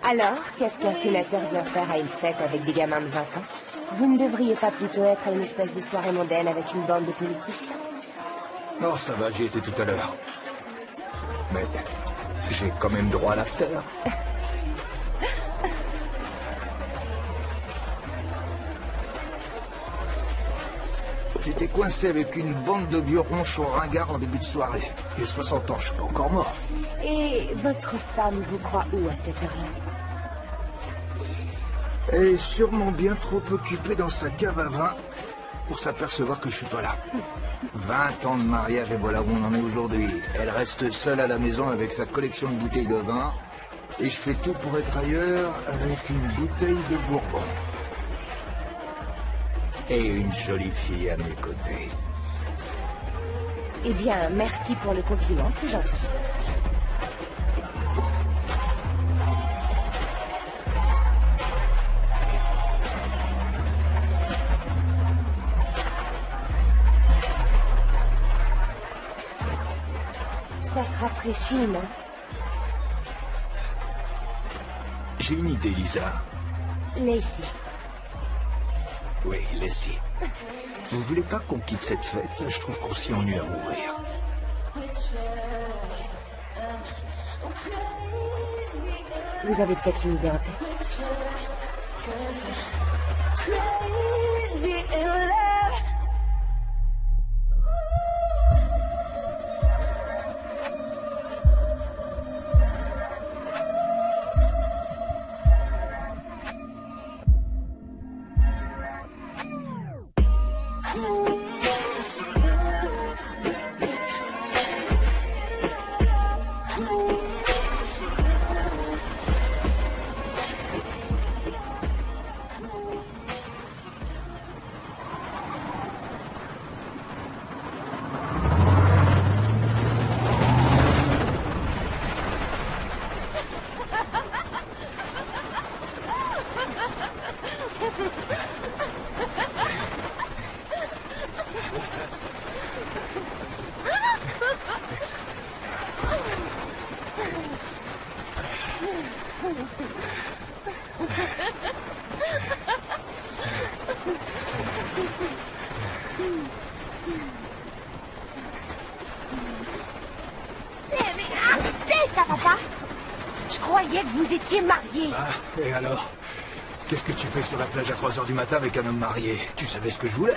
Alors, qu'est-ce qu'un sénateur vient faire à une fête avec des gamins de 20 ans? Vous ne devriez pas plutôt être à une espèce de soirée mondaine avec une bande de politiciens? Non, ça va, j'y étais tout à l'heure. Mais j'ai quand même droit à l'after. J'étais coincé avec une bande de vieux ronchons ringards en début de soirée. J'ai 60 ans, je suis pas encore mort. Et votre femme vous croit où à cette heure-là? Elle est sûrement bien trop occupée dans sa cave à vin pour s'apercevoir que je suis pas là. 20 ans de mariage et voilà où on en est aujourd'hui. Elle reste seule à la maison avec sa collection de bouteilles de vin. Et je fais tout pour être ailleurs avec une bouteille de bourbon. Et une jolie fille à mes côtés. Eh bien, merci pour le compliment, c'est gentil. Ça se rafraîchit, non? J'ai une idée, Lisa. Lacey. Oui, Lacey. Vous voulez pas qu'on quitte cette fête? Je trouve qu'on s'y ennuie à mourir. Vous avez peut-être une idée en tête? Vous étiez marié. Ah, et alors? Qu'est-ce que tu fais sur la plage à 3 h du matin avec un homme marié? Tu savais ce que je voulais?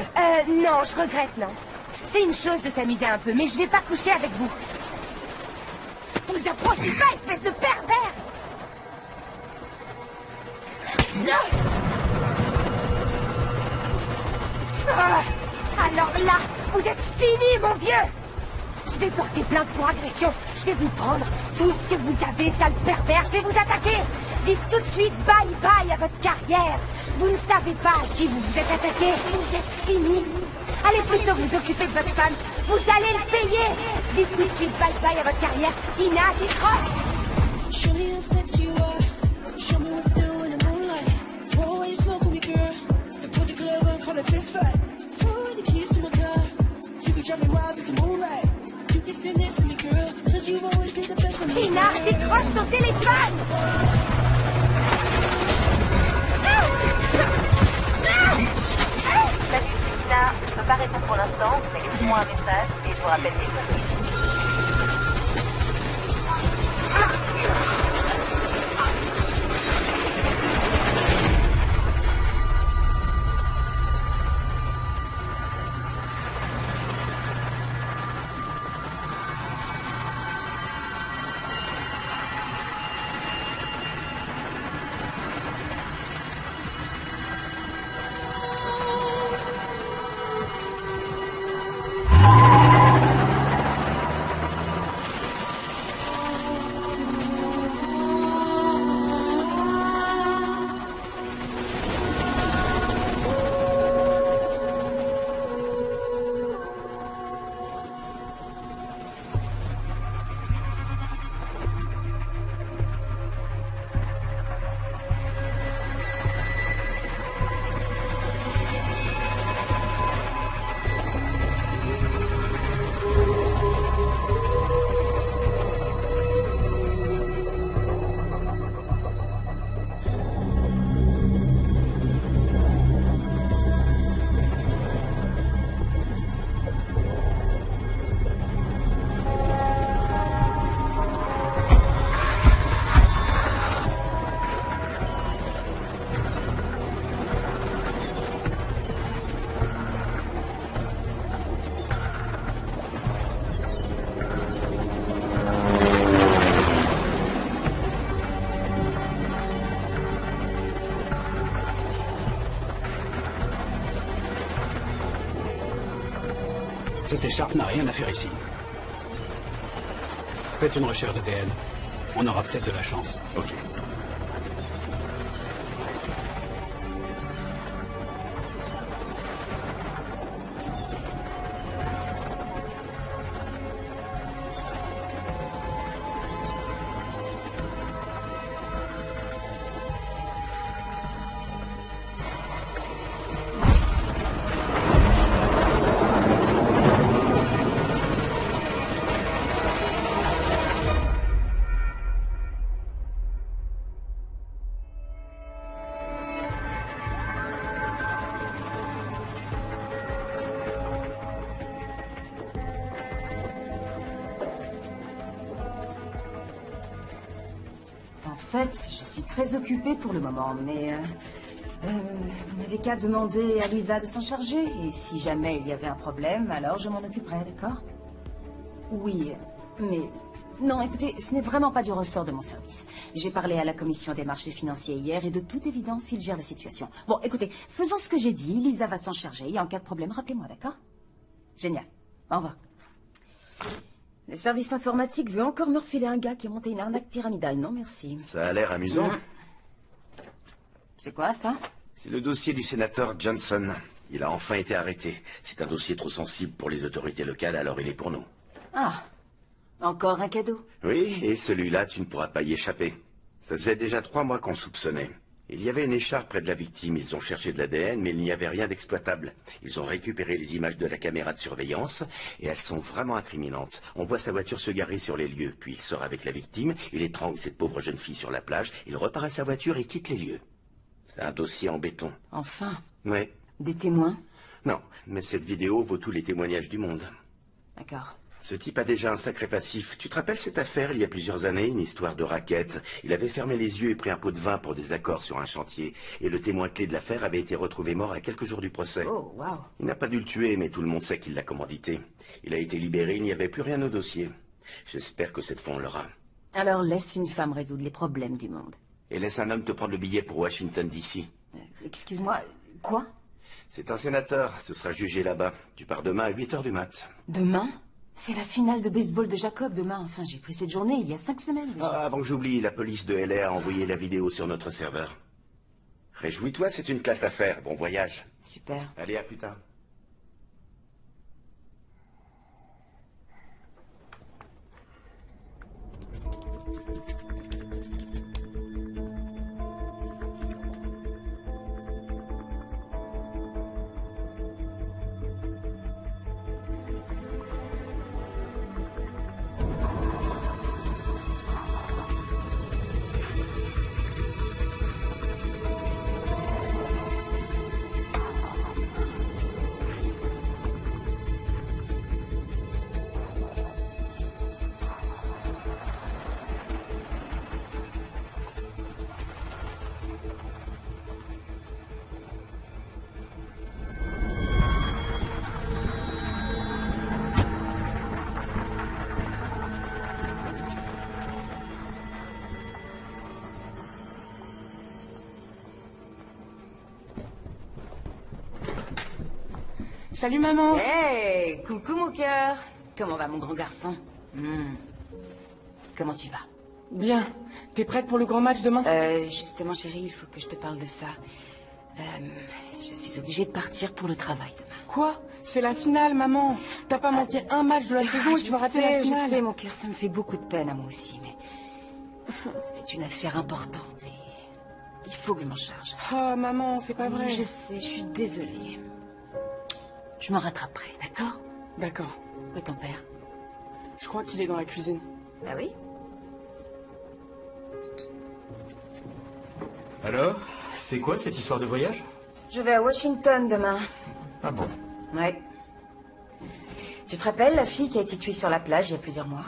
Non, je regrette, non. C'est une chose de s'amuser un peu, mais je vais pas coucher avec vous. Vous approchez pas, espèce de pervers! Non! Ah, alors là, vous êtes fini, mon vieux! Je vais porter plainte pour agression. Je vais vous prendre tout ce que vous avez, sale pervers. Je vais vous attaquer. Dites tout de suite bye bye à votre carrière. Vous ne savez pas à qui vous vous êtes attaqué. Vous êtes fini. Allez plutôt vous occuper de votre femme. Vous allez le payer. Dites tout de suite bye bye à votre carrière. Tina, décroche. Show me how sexy you are. Show me what to do in the moonlight. Throw away your smoke with me, girl. And put the glove on, call it fist fight. Throw the keys to my car. You can drive me wild with the moonlight. Tina, décroche ton téléphone! Salut, c'est Tina. Je peux pas répondre pour l'instant, mais laissez-moi un message et je vous rappelle dès que Cette écharpe n'a rien à faire ici. Faites une recherche d'ADN. On aura peut-être de la chance. Ok. En fait, je suis très occupée pour le moment, mais... vous n'avez qu'à demander à Lisa de s'en charger. Et si jamais il y avait un problème, alors je m'en occuperai, d'accord? Oui, mais... Non, écoutez, ce n'est vraiment pas du ressort de mon service. J'ai parlé à la commission des marchés financiers hier et de toute évidence, ils gèrent la situation. Bon, écoutez, faisons ce que j'ai dit. Lisa va s'en charger et en cas de problème, rappelez-moi, d'accord? Génial. Au revoir. Le service informatique veut encore me refiler un gars qui a monté une arnaque pyramidale. Non, merci. Ça a l'air amusant. C'est quoi, ça? C'est le dossier du sénateur Johnson. Il a enfin été arrêté. C'est un dossier trop sensible pour les autorités locales, alors il est pour nous. Ah, encore un cadeau. Oui, et celui-là, tu ne pourras pas y échapper. Ça faisait déjà 3 mois qu'on soupçonnait. Il y avait une écharpe près de la victime. Ils ont cherché de l'ADN, mais il n'y avait rien d'exploitable. Ils ont récupéré les images de la caméra de surveillance, et elles sont vraiment incriminantes. On voit sa voiture se garer sur les lieux, puis il sort avec la victime, il étrangle cette pauvre jeune fille sur la plage, il repart à sa voiture et quitte les lieux. C'est un dossier en béton. Enfin. Oui. Des témoins? Non, mais cette vidéo vaut tous les témoignages du monde. D'accord. Ce type a déjà un sacré passif. Tu te rappelles cette affaire, il y a plusieurs années, une histoire de racket? Il avait fermé les yeux et pris un pot de vin pour des accords sur un chantier. Et le témoin clé de l'affaire avait été retrouvé mort à quelques jours du procès. Oh, waouh. Il n'a pas dû le tuer, mais tout le monde sait qu'il l'a commandité. Il a été libéré, il n'y avait plus rien au dossier. J'espère que cette fois on l'aura. Alors laisse une femme résoudre les problèmes du monde. Et laisse un homme te prendre le billet pour Washington, D.C. Excuse-moi, quoi? C'est un sénateur, ce sera jugé là-bas. Tu pars demain à 8h du mat. Demain? C'est la finale de baseball de Jacob demain. Enfin, j'ai pris cette journée il y a 5 semaines déjà. Ah, avant que j'oublie, la police de LA a envoyé la vidéo sur notre serveur. Réjouis-toi, c'est une classe à faire. Bon voyage. Super. Allez, à plus tard. Salut maman. Hey, coucou mon cœur. Comment va mon grand garçon? Comment tu vas? Bien. T'es prête pour le grand match demain? Justement chérie, il faut que je te parle de ça. Je suis obligée de partir pour le travail demain. Quoi? C'est la finale, maman. T'as pas manqué un match de la saison et tu vas rater la finale. Je sais, mon cœur, ça me fait beaucoup de peine à moi aussi, mais... C'est une affaire importante et... Il faut que je m'en charge. Ah, maman, c'est pas vrai. Oui, je sais, je suis désolée. Je me rattraperai, d'accord? D'accord. Où est ton père? Je crois qu'il est dans la cuisine. Ah oui? Alors, c'est quoi cette histoire de voyage? Je vais à Washington demain. Ah bon? Ouais. Tu te rappelles la fille qui a été tuée sur la plage il y a plusieurs mois?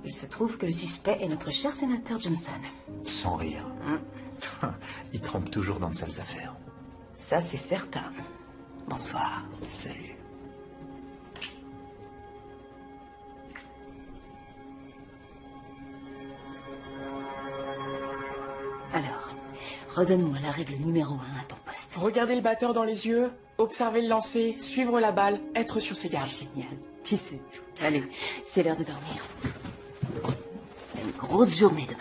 Il se trouve que le suspect est notre cher sénateur Johnson. Sans rire. Il trempe toujours dans de sales affaires. Ça, c'est certain. Bonsoir. Salut. Alors, redonne-moi la règle numéro 1 à ton poste. Regardez le batteur dans les yeux, Observer le lancer, suivre la balle, être sur ses gardes. Génial. Tu sais tout. Allez, c'est l'heure de dormir. Une grosse journée demain.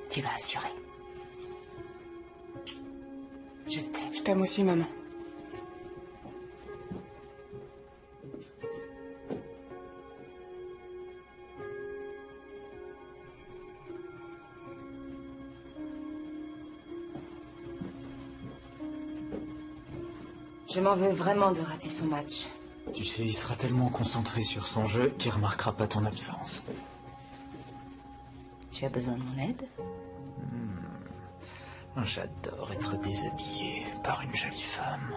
Tu vas assurer. Je t'aime. Je t'aime aussi, maman. Je m'en veux vraiment de rater son match. Tu sais, il sera tellement concentré sur son jeu qu'il remarquera pas ton absence. Tu as besoin de mon aide? J'adore être déshabillé par une jolie femme.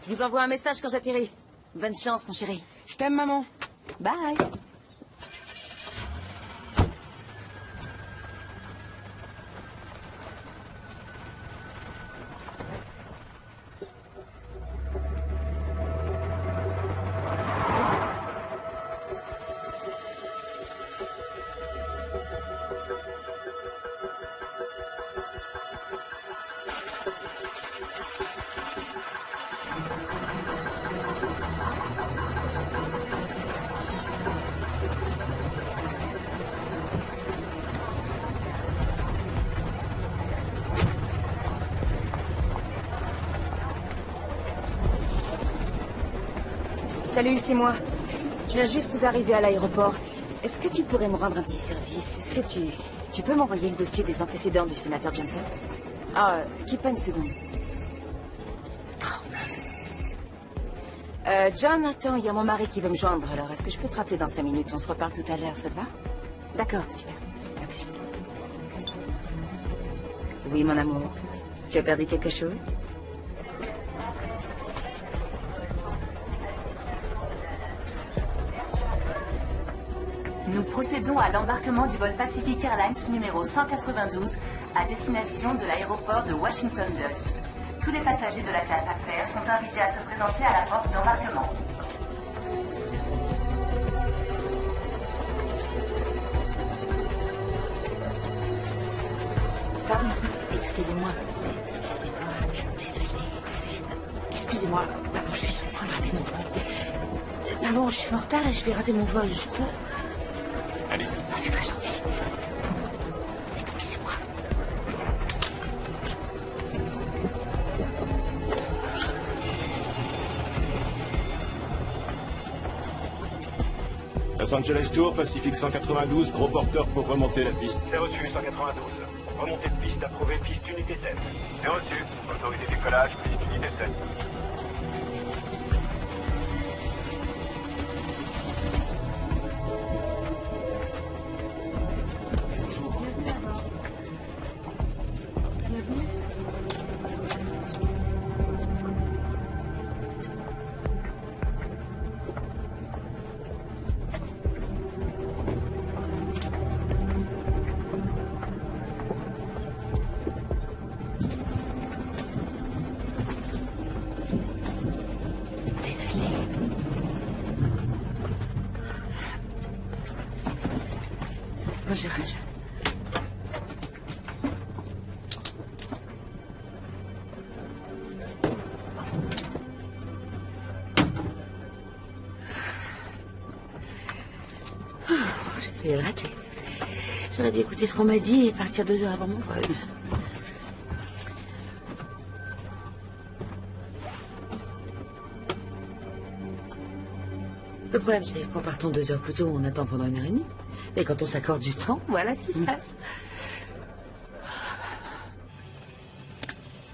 Je vous envoie un message quand j'atterris. Bonne chance, mon chéri. Je t'aime, maman. Bye. Salut, c'est moi. Je viens juste d'arriver à l'aéroport. Est-ce que tu pourrais me rendre un petit service? Est-ce que tu peux m'envoyer le dossier des antécédents du sénateur Johnson? Ah, quitte pas une seconde. Oh, mince. John, attends, il y a mon mari qui veut me joindre. Alors, est-ce que je peux te rappeler dans 5 minutes? On se reparle tout à l'heure, ça te va? D'accord, super. À plus. Oui, mon amour. Tu as perdu quelque chose? Nous procédons à l'embarquement du vol Pacific Airlines numéro 192 à destination de l'aéroport de Washington Dulles. Tous les passagers de la classe affaires sont invités à se présenter à la porte d'embarquement. Pardon, excusez-moi, désolée. Excusez-moi, pardon, je suis sur le point de rater mon vol. Pardon, je suis en retard et je vais rater mon vol, je peux... Allez-y. C'est très gentil. Excusez-moi. Los Angeles Tour, Pacific 192, gros porteur pour remonter la piste. C'est reçu, 192. Remontée de piste approuvée, piste unité 7. C'est reçu. Autorité décollage, piste unité 7. Bonjour, j'ai failli le rater. J'aurais dû écouter ce qu'on m'a dit et partir 2 heures avant mon vol. Le problème, c'est qu'en partant 2 heures plus tôt, on attend pendant 1h30. Et quand on s'accorde du temps, voilà ce qui se passe.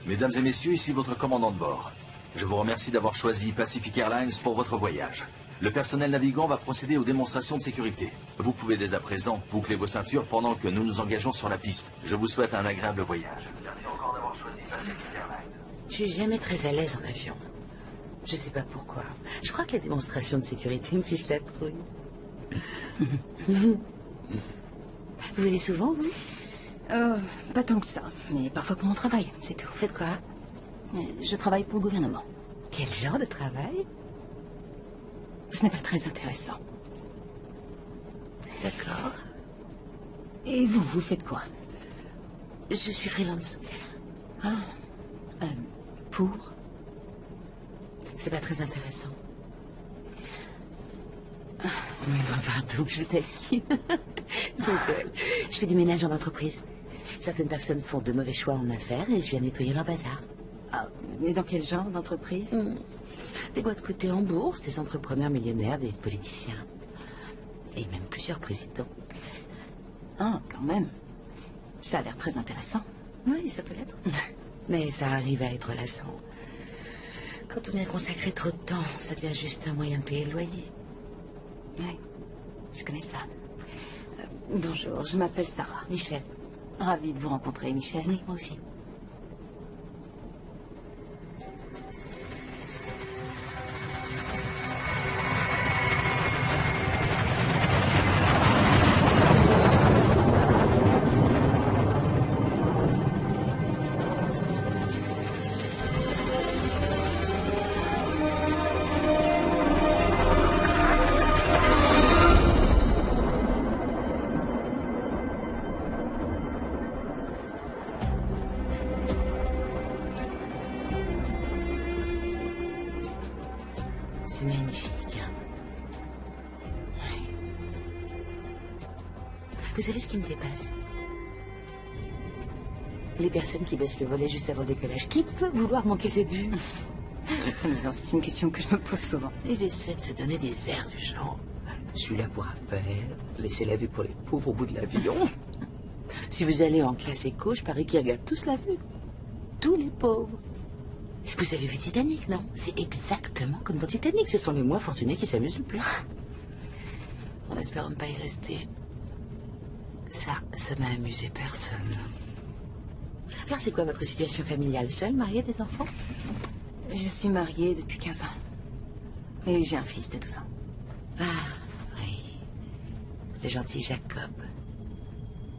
Mesdames et messieurs, ici votre commandant de bord. Je vous remercie d'avoir choisi Pacific Airlines pour votre voyage. Le personnel navigant va procéder aux démonstrations de sécurité. Vous pouvez dès à présent boucler vos ceintures pendant que nous nous engageons sur la piste. Je vous souhaite un agréable voyage. Merci encore d'avoir choisi Pacific Airlines. Je suis jamais très à l'aise en avion. Je sais pas pourquoi. Je crois que les démonstrations de sécurité me fichent la trouille. Vous venez souvent, vous? Pas tant que ça, mais parfois pour mon travail, c'est tout. Vous faites quoi? Je travaille pour le gouvernement. Quel genre de travail? Ce n'est pas très intéressant. D'accord. Et vous, vous faites quoi? Je suis freelance. Ah. Pour? C'est pas très intéressant. Pardon, je taquine. Je rigole. Je fais du ménage en entreprise. Certaines personnes font de mauvais choix en affaires et je viens nettoyer leur bazar. Ah, mais dans quel genre d'entreprise? Des boîtes cotées en bourse, des entrepreneurs millionnaires, des politiciens. Et même plusieurs présidents. Ah, quand même. Ça a l'air très intéressant. Oui, ça peut l'être. Mais ça arrive à être lassant. Quand on y a consacré trop de temps, ça devient juste un moyen de payer le loyer. Oui, je connais ça. Bonjour, je m'appelle Sarah. Michel. Ravie de vous rencontrer, Michel. Oui, moi aussi. C'est magnifique. Oui. Vous savez ce qui me dépasse? Les personnes qui baissent le volet juste avant le décollage. Qui peut vouloir manquer cette vue? C'est amusant, c'est une question que je me pose souvent. Ils essaient de se donner des airs du genre. Je suis là pour affaire, laissez la vue pour les pauvres au bout de l'avion. Si vous allez en classe éco, je parie qu'ils regardent tous la vue. Tous les pauvres. Vous avez vu Titanic, non? C'est exactement comme dans Titanic. Ce sont les moins fortunés qui s'amusent le plus. En espérant ne pas y rester. Ça n'a amusé personne. Alors, c'est quoi votre situation familiale? Seule, mariée, des enfants? Je suis mariée depuis 15 ans. Et j'ai un fils de 12 ans. Ah, oui. Le gentil Jacob.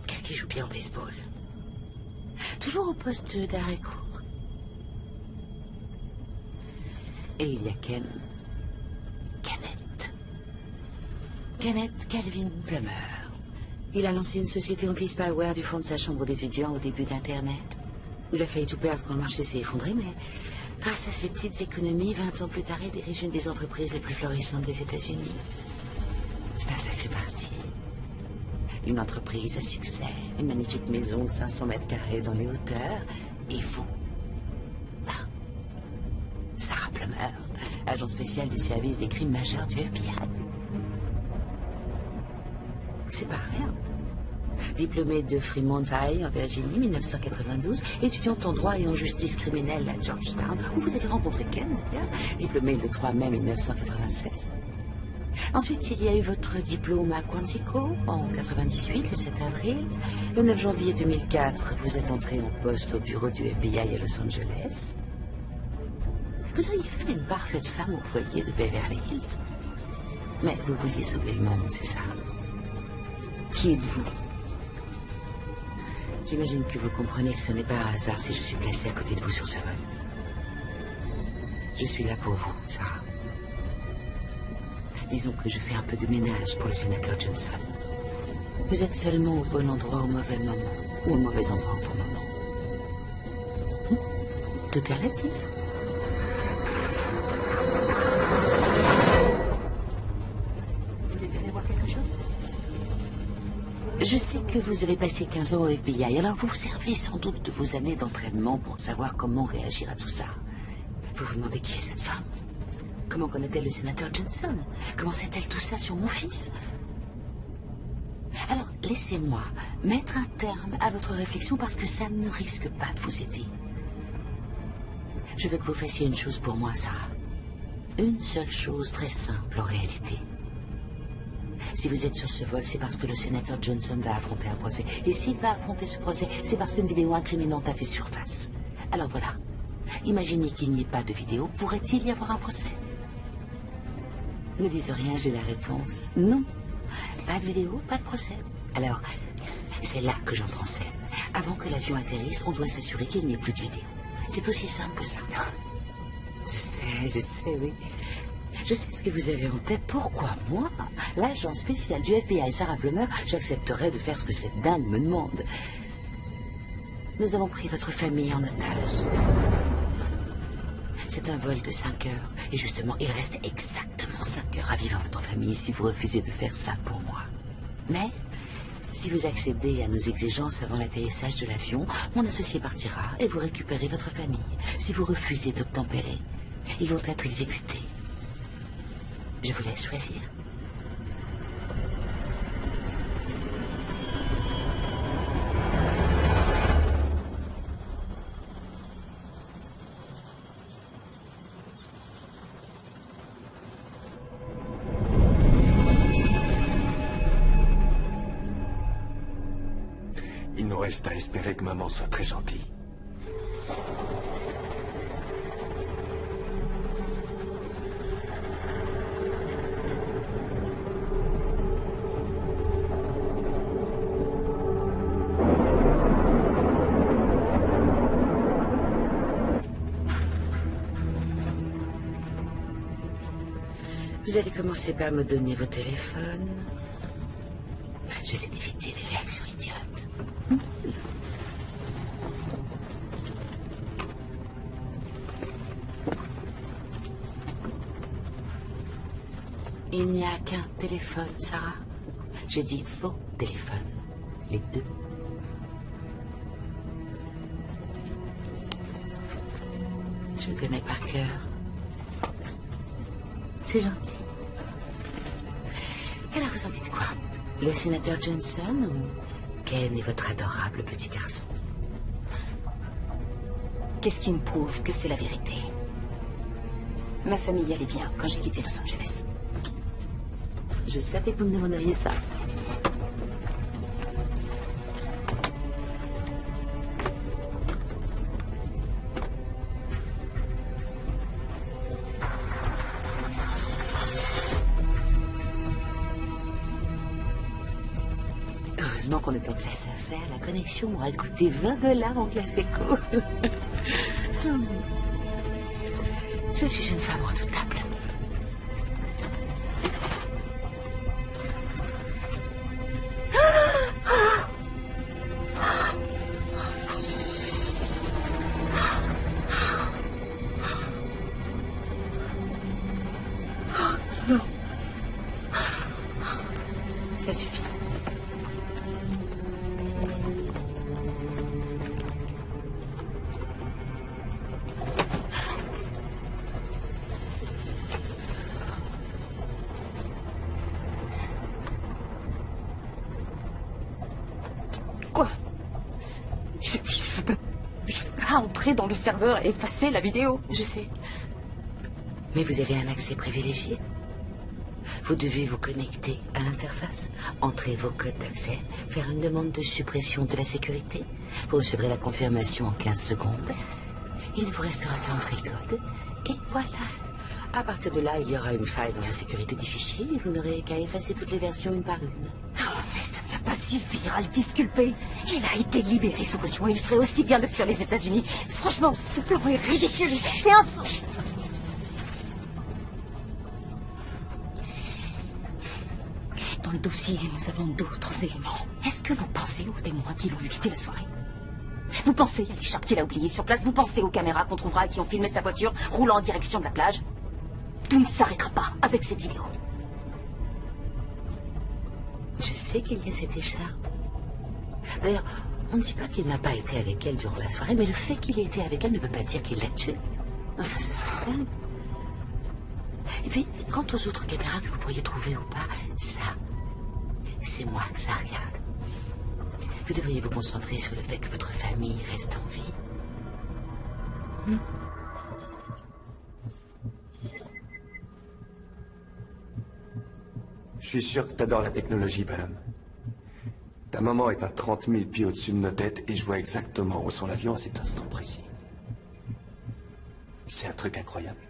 Qu'est-ce qu'il joue bien au baseball? Toujours au poste d'arrêt-court. Et il y a Kenneth Calvin Plummer. Il a lancé une société anti-spyware du fond de sa chambre d'étudiant au début d'Internet. Il a failli tout perdre quand le marché s'est effondré, mais grâce à ses petites économies, 20 ans plus tard, il dirige une des entreprises les plus florissantes des États-Unis. C'est un sacré parti. Une entreprise à succès, une magnifique maison de 500 mètres carrés dans les hauteurs, et vous. Sarah Plummer, agent spécial du service des crimes majeurs du FBI. C'est pas rien. Diplômée de Fremont High en Virginie, 1992, étudiante en droit et en justice criminelle à Georgetown, où vous avez rencontré Ken, d'ailleurs, diplômée le 3 mai 1996. Ensuite, il y a eu votre diplôme à Quantico en 98, le 7 avril. Le 9 janvier 2004, vous êtes entré en poste au bureau du FBI à Los Angeles. Vous auriez fait une parfaite femme au foyer de Beverly Hills. Mais vous vouliez sauver le monde, c'est ça? Qui êtes-vous? J'imagine que vous comprenez que ce n'est pas un hasard si je suis placé à côté de vous sur ce vol. Je suis là pour vous, Sarah. Disons que je fais un peu de ménage pour le sénateur Johnson. Vous êtes seulement au bon endroit au mauvais moment, ou au mauvais endroit au bon moment. Tout est relatif. Vous désirez voir quelque chose? Je sais que vous avez passé 15 ans au FBI, alors vous vous servez sans doute de vos années d'entraînement pour savoir comment réagir à tout ça. Vous vous demandez qui est cette femme? Comment connaît-elle le sénateur Johnson? Comment sait-elle tout ça sur mon fils? Alors, laissez-moi mettre un terme à votre réflexion parce que ça ne risque pas de vous aider. Je veux que vous fassiez une chose pour moi, Sarah. Une seule chose très simple en réalité. Si vous êtes sur ce vol, c'est parce que le sénateur Johnson va affronter un procès. Et s'il va affronter ce procès, c'est parce qu'une vidéo incriminante a fait surface. Alors voilà. Imaginez qu'il n'y ait pas de vidéo. Pourrait-il y avoir un procès? Ne dites rien, j'ai la réponse. Non. Pas de vidéo, pas de procès. Alors, c'est là que j'entre en scène. Avant que l'avion atterrisse, on doit s'assurer qu'il n'y ait plus de vidéo. C'est aussi simple que ça. Je sais, oui. Je sais ce que vous avez en tête. Pourquoi moi, l'agent spécial du FBI, Sarah Plummer, j'accepterais de faire ce que cette dingue me demande? Nous avons pris votre famille en otage. C'est un vol de 5 heures. Et justement, il reste exactement 5 heures à vivre en votre famille si vous refusez de faire ça pour moi. Mais, si vous accédez à nos exigences avant l'atterrissage de l'avion, mon associé partira et vous récupérez votre famille. Si vous refusez d'obtempérer, ils vont être exécutés. Je vous laisse choisir. Il nous reste à espérer que maman soit très gentille. Vous allez commencer par me donner vos téléphones. J'essaie d'éviter les réactions idiotes. Il n'y a qu'un téléphone, Sarah. Je dis vos téléphones. Les deux. Je le connais par cœur. C'est gentil. Alors, vous en dites quoi? Le sénateur Johnson ou Ken est votre adorable petit garçon? Qu'est-ce qui me prouve que c'est la vérité? Ma famille allait bien quand j'ai quitté Los Angeles. Je savais que vous me demanderiez ça. Heureusement qu'on est en classe affaires. La connexion m'aura coûté $20 en classe éco. Je suis une femme redoutable. Non. Ça suffit. Quoi? Je peux pas entrer dans le serveur et effacer la vidéo. Je sais. Mais vous avez un accès privilégié. Vous devez vous connecter à l'interface, entrer vos codes d'accès, faire une demande de suppression de la sécurité. Vous recevrez la confirmation en 15 secondes. Il ne vous restera qu'à entrer le code. Et voilà. À partir de là, il y aura une faille dans la sécurité des fichiers et vous n'aurez qu'à effacer toutes les versions une par une. Mais ça ne va pas suffire à le disculper. Il a été libéré sous caution. Il ferait aussi bien de fuir les États-Unis. Franchement, ce plan est ridicule. C'est un... Dans le dossier, nous avons d'autres éléments. Est-ce que vous pensez aux témoins qui l'ont vu quitter la soirée? Vous pensez à l'écharpe qu'il a oubliée sur place? Vous pensez aux caméras qu'on trouvera et qui ont filmé sa voiture roulant en direction de la plage? Tout ne s'arrêtera pas avec cette vidéo. Je sais qu'il y a cette écharpe. D'ailleurs, on ne dit pas qu'il n'a pas été avec elle durant la soirée, mais le fait qu'il ait été avec elle ne veut pas dire qu'il l'a tuée. Enfin, ce serait dingue. Et puis, quant aux autres caméras que vous pourriez trouver ou pas, ça, c'est moi que ça regarde. Vous devriez vous concentrer sur le fait que votre famille reste en vie. Je suis sûr que t'adores la technologie, bonhomme. Ta maman est à 30 000 pieds au-dessus de nos têtes et je vois exactement où sont l'avion à cet instant précis. C'est un truc incroyable.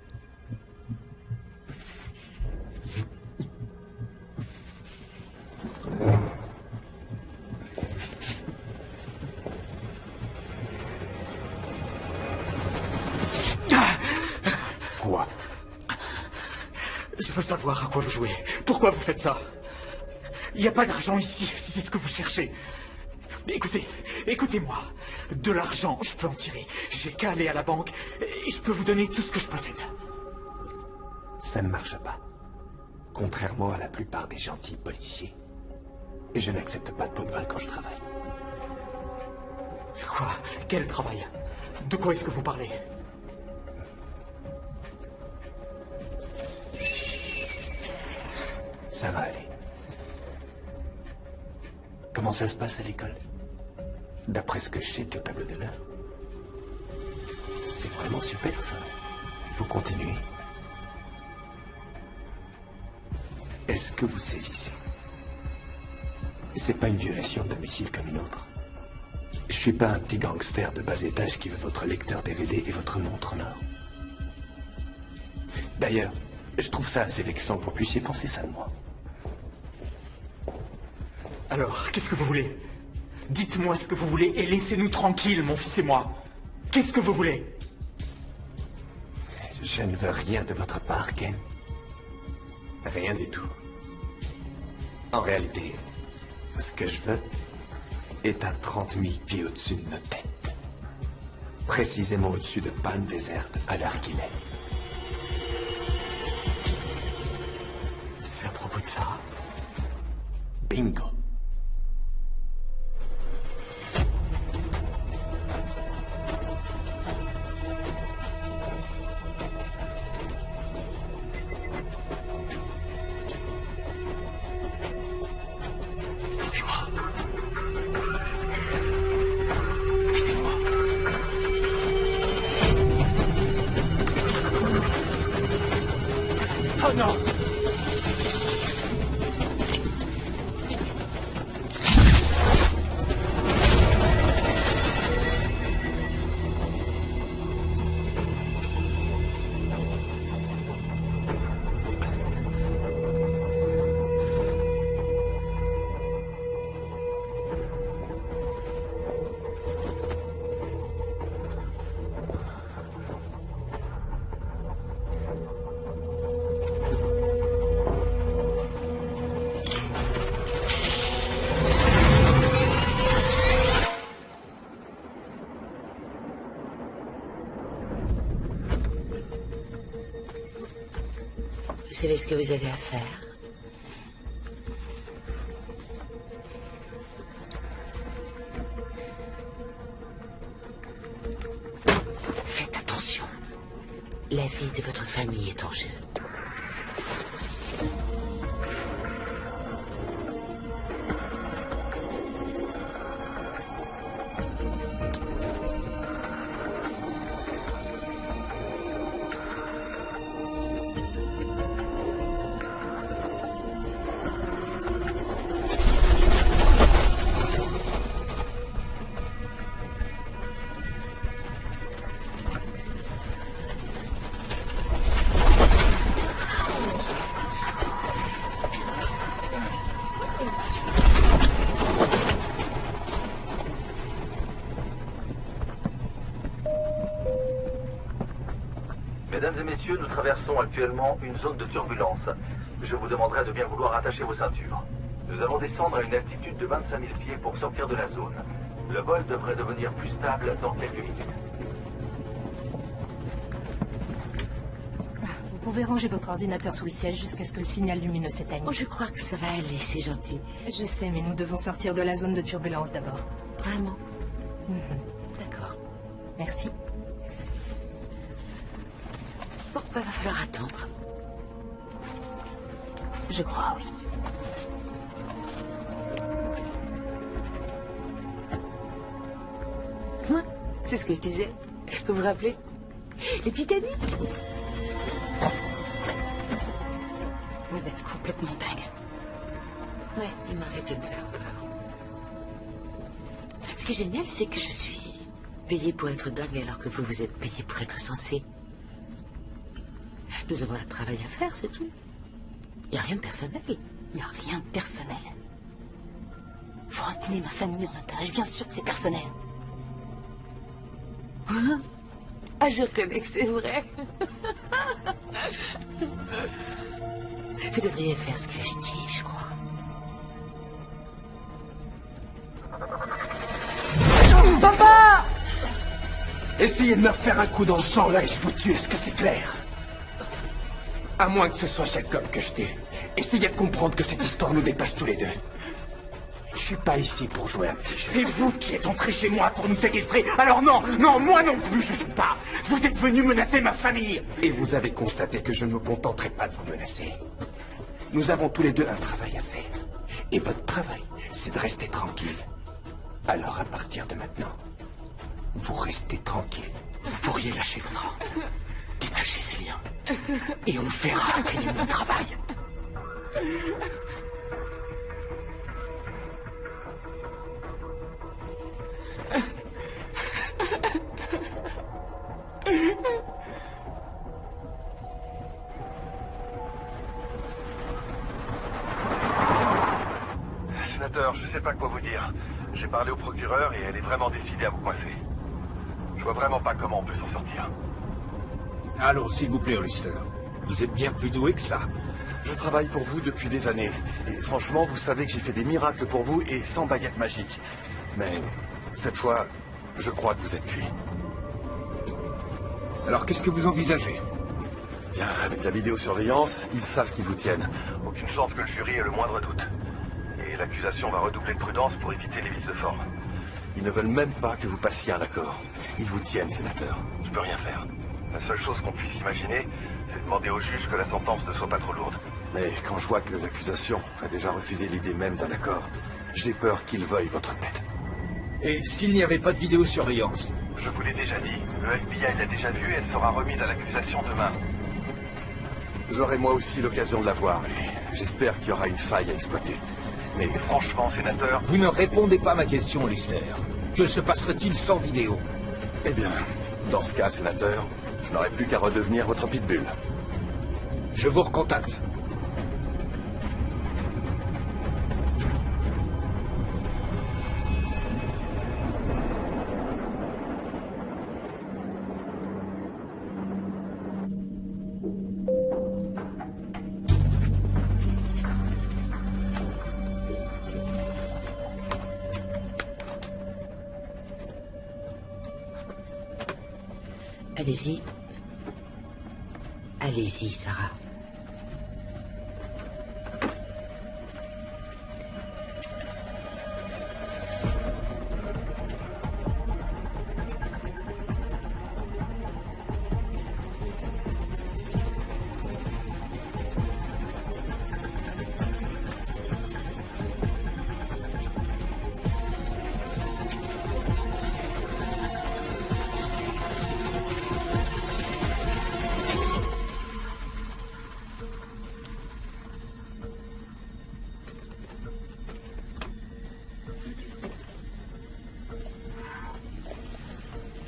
Quoi? Je veux savoir à quoi vous jouez. Pourquoi vous faites ça? Il n'y a pas d'argent ici, si c'est ce que vous cherchez. Écoutez, écoutez-moi. De l'argent, je peux en tirer. J'ai qu'à aller à la banque et je peux vous donner tout ce que je possède. Ça ne marche pas. Contrairement à la plupart des gentils policiers. Et je n'accepte pas de pot de vin quand je travaille. Quoi? Quel travail? De quoi est-ce que vous parlez? Ça va aller. Comment ça se passe à l'école? D'après ce que je sais, t'es au tableau d'honneur. C'est vraiment super, ça. Il faut continuer. Est-ce que vous saisissez? C'est pas une violation de domicile comme une autre. Je suis pas un petit gangster de bas étage qui veut votre lecteur DVD et votre montre en or. D'ailleurs, je trouve ça assez vexant que vous puissiez penser ça de moi. Alors, qu'est-ce que vous voulez? Dites-moi ce que vous voulez et laissez-nous tranquilles, mon fils et moi. Qu'est-ce que vous voulez? Je ne veux rien de votre part, Ken. Rien du tout. En réalité, ce que je veux est à 30 000 pieds au-dessus de nos têtes. Précisément au-dessus de Palm Desert, à l'heure qu'il est. C'est à propos de ça. Bingo. Oh non! Vous savez ce que vous avez à faire? Faites attention. La vie de votre famille est en jeu. Mesdames et messieurs, nous traversons actuellement une zone de turbulence. Je vous demanderai de bien vouloir attacher vos ceintures. Nous allons descendre à une altitude de 25 000 pieds pour sortir de la zone. Le vol devrait devenir plus stable dans quelques minutes. Vous pouvez ranger votre ordinateur sous le siège jusqu'à ce que le signal lumineux s'éteigne. Oh, je crois que ça va aller, c'est gentil. Je sais, mais nous devons sortir de la zone de turbulence d'abord. Vraiment? D'accord. Merci. Bon, il va falloir attendre. Je crois, oui. C'est ce que je disais. Vous vous rappelez? Les Titanic. Vous êtes complètement dingue. Ouais, il m'arrive de me faire peur. Ce qui est génial, c'est que je suis payé pour être dingue alors que vous êtes payé pour être sensé. Nous avons un travail à faire, c'est tout. Il n'y a rien de personnel. Il n'y a rien de personnel. Vous retenez ma famille en otage, bien sûr que c'est personnel. Ah, je reconnais que c'est vrai. Vous devriez faire ce que je dis, je crois. Papa! Essayez de me refaire un coup dans le sang là et je vous tue, est-ce que c'est clair? À moins que ce soit Jacob que je tue. Essayez de comprendre que cette histoire nous dépasse tous les deux. Je suis pas ici pour jouer un petit jeu. C'est vous qui êtes entré chez moi pour nous séquestrer. Alors non, non, moi non plus je joue pas. Vous êtes venu menacer ma famille. Et vous avez constaté que je ne me contenterai pas de vous menacer. Nous avons tous les deux un travail à faire. Et votre travail, c'est de rester tranquille. Alors à partir de maintenant, vous restez tranquille. Vous pourriez lâcher votre arme. Détachez ces liens. Et on verra quel est mon travail. Sénateur, je sais pas quoi vous dire. J'ai parlé au procureur et elle est vraiment décidée à vous coincer. Je vois vraiment pas comment on peut s'en sortir. Allons, s'il vous plaît, Hollister. Vous êtes bien plus doué que ça. Je travaille pour vous depuis des années. Et franchement, vous savez que j'ai fait des miracles pour vous et sans baguette magique. Mais cette fois, je crois que vous êtes cuit. Alors, qu'est-ce que vous envisagez? Bien, avec la vidéosurveillance, ils savent qu'ils vous tiennent. Aucune chance que le jury ait le moindre doute. Et l'accusation va redoubler de prudence pour éviter les vices de forme. Ils ne veulent même pas que vous passiez un accord. Ils vous tiennent, sénateur. Je peux rien faire. La seule chose qu'on puisse imaginer, c'est demander au juge que la sentence ne soit pas trop lourde. Mais quand je vois que l'accusation a déjà refusé l'idée même d'un accord, j'ai peur qu'ils veuillent votre tête. Et s'il n'y avait pas de vidéosurveillance? Je vous l'ai déjà dit. Le FBI l'a déjà vue et elle sera remise à l'accusation demain. J'aurai moi aussi l'occasion de la voir et j'espère qu'il y aura une faille à exploiter. Mais franchement, sénateur... Vous ne répondez pas à ma question, Hollister. Que se passerait-il sans vidéo? Eh bien, dans ce cas, sénateur, je n'aurai plus qu'à redevenir votre pitbull. Je vous recontacte. Allez-y. Allez-y, Sarah.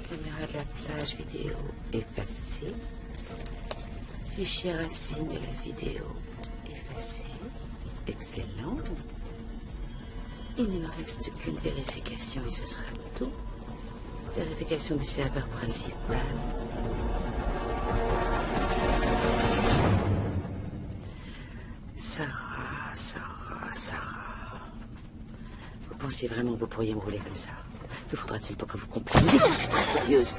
Caméra de la plage vidéo effacée. Fichier racine de la vidéo effacé. Excellent. Il ne me reste qu'une vérification et ce sera tout. Vérification du serveur principal. Sarah. Vous pensiez vraiment que vous pourriez me rouler comme ça? Que faudra-t-il pour que vous compreniez? Je suis très sérieuse.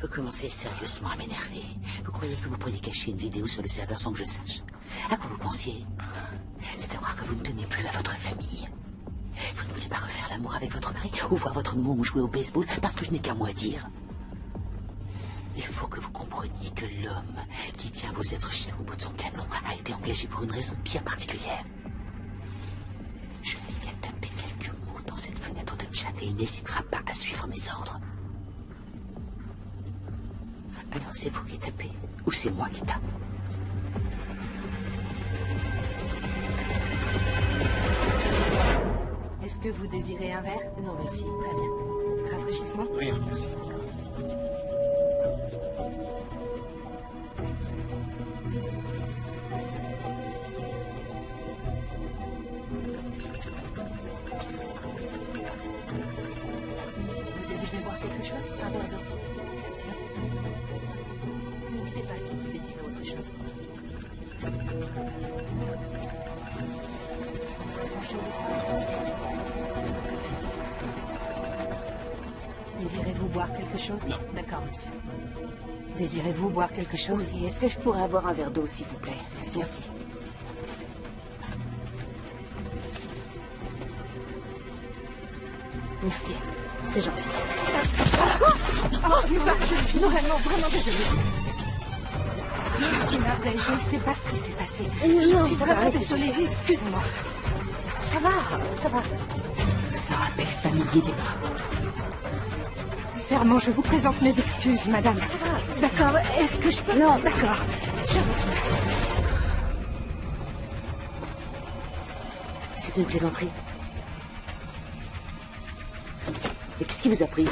Vous commencez sérieusement à m'énerver. Vous croyez que vous pourriez cacher une vidéo sur le serveur sans que je sache? À quoi vous pensiez? C'est à croire que vous ne tenez plus à votre famille. Vous ne voulez pas refaire l'amour avec votre mari ou voir votre môme jouer au baseball parce que je n'ai qu'un mot à dire. Il faut que vous compreniez que l'homme qui tient vos êtres chers au bout de son canon a été engagé pour une raison bien particulière. Je n'ai qu'à taper quelques mots dans cette fenêtre de chat et il n'hésitera pas à suivre mes ordres. Alors c'est vous qui tapez ou c'est moi qui tape? Est-ce que vous désirez un verre? Non, merci. Très bien. Rafraîchissement? Rien, merci. Vous désirez boire quelque chose? Un verre d'eau? Bien sûr. N'hésitez pas si vous désirez autre chose. Poisson chaud. Désirez-vous boire quelque chose? Non. D'accord, monsieur. Désirez-vous boire quelque chose? Oui. Est-ce que je pourrais avoir un verre d'eau, s'il vous plaît? Bien sûr. Merci. Merci. C'est gentil. Oh, c'est pas... Je suis vraiment désolée. Je suis navrée. Je ne sais pas ce qui s'est passé. Je suis vraiment désolée. Excusez-moi. Ça va. Ça rappelle familier des bras. Sincèrement, je vous présente mes excuses, madame. D'accord, est-ce que je peux... Non, d'accord. C'est une plaisanterie. Et qu'est-ce qui vous a pris?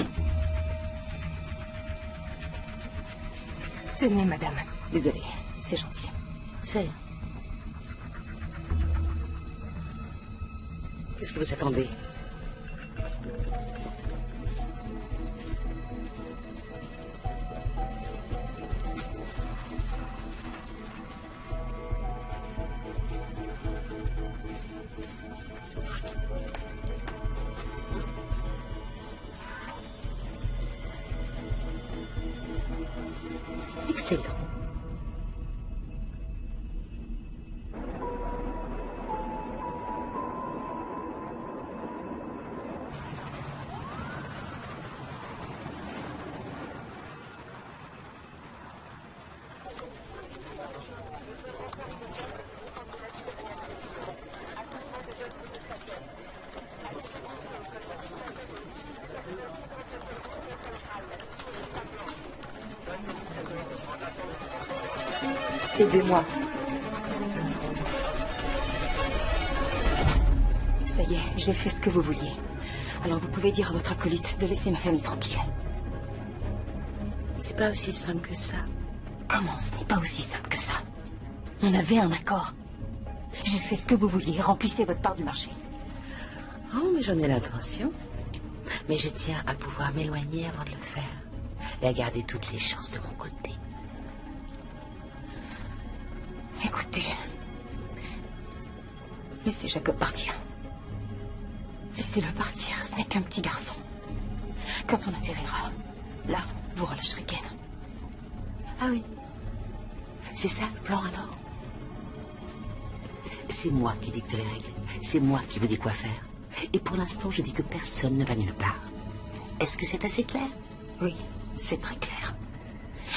Tenez, madame. Désolée, c'est gentil. C'est rien. Qu'est-ce que vous attendez? Excellent. Aidez-moi. Ça y est, j'ai fait ce que vous vouliez. Alors vous pouvez dire à votre acolyte de laisser ma famille tranquille. C'est pas aussi simple que ça. Comment ce n'est pas aussi simple que ça? On avait un accord. J'ai fait ce que vous vouliez. Remplissez votre part du marché. Oh, mais j'en ai l'intention. Mais je tiens à pouvoir m'éloigner avant de le faire. Et à garder toutes les chances de mon côté. Écoutez, laissez Jacob partir. Laissez-le partir, ce n'est qu'un petit garçon. Quand on atterrira, là, vous relâcherez Ken. Ah oui. C'est ça le plan alors? C'est moi qui dicte les règles. C'est moi qui vous dis quoi faire. Et pour l'instant, je dis que personne ne va nulle part. Est-ce que c'est assez clair? Oui, c'est très clair.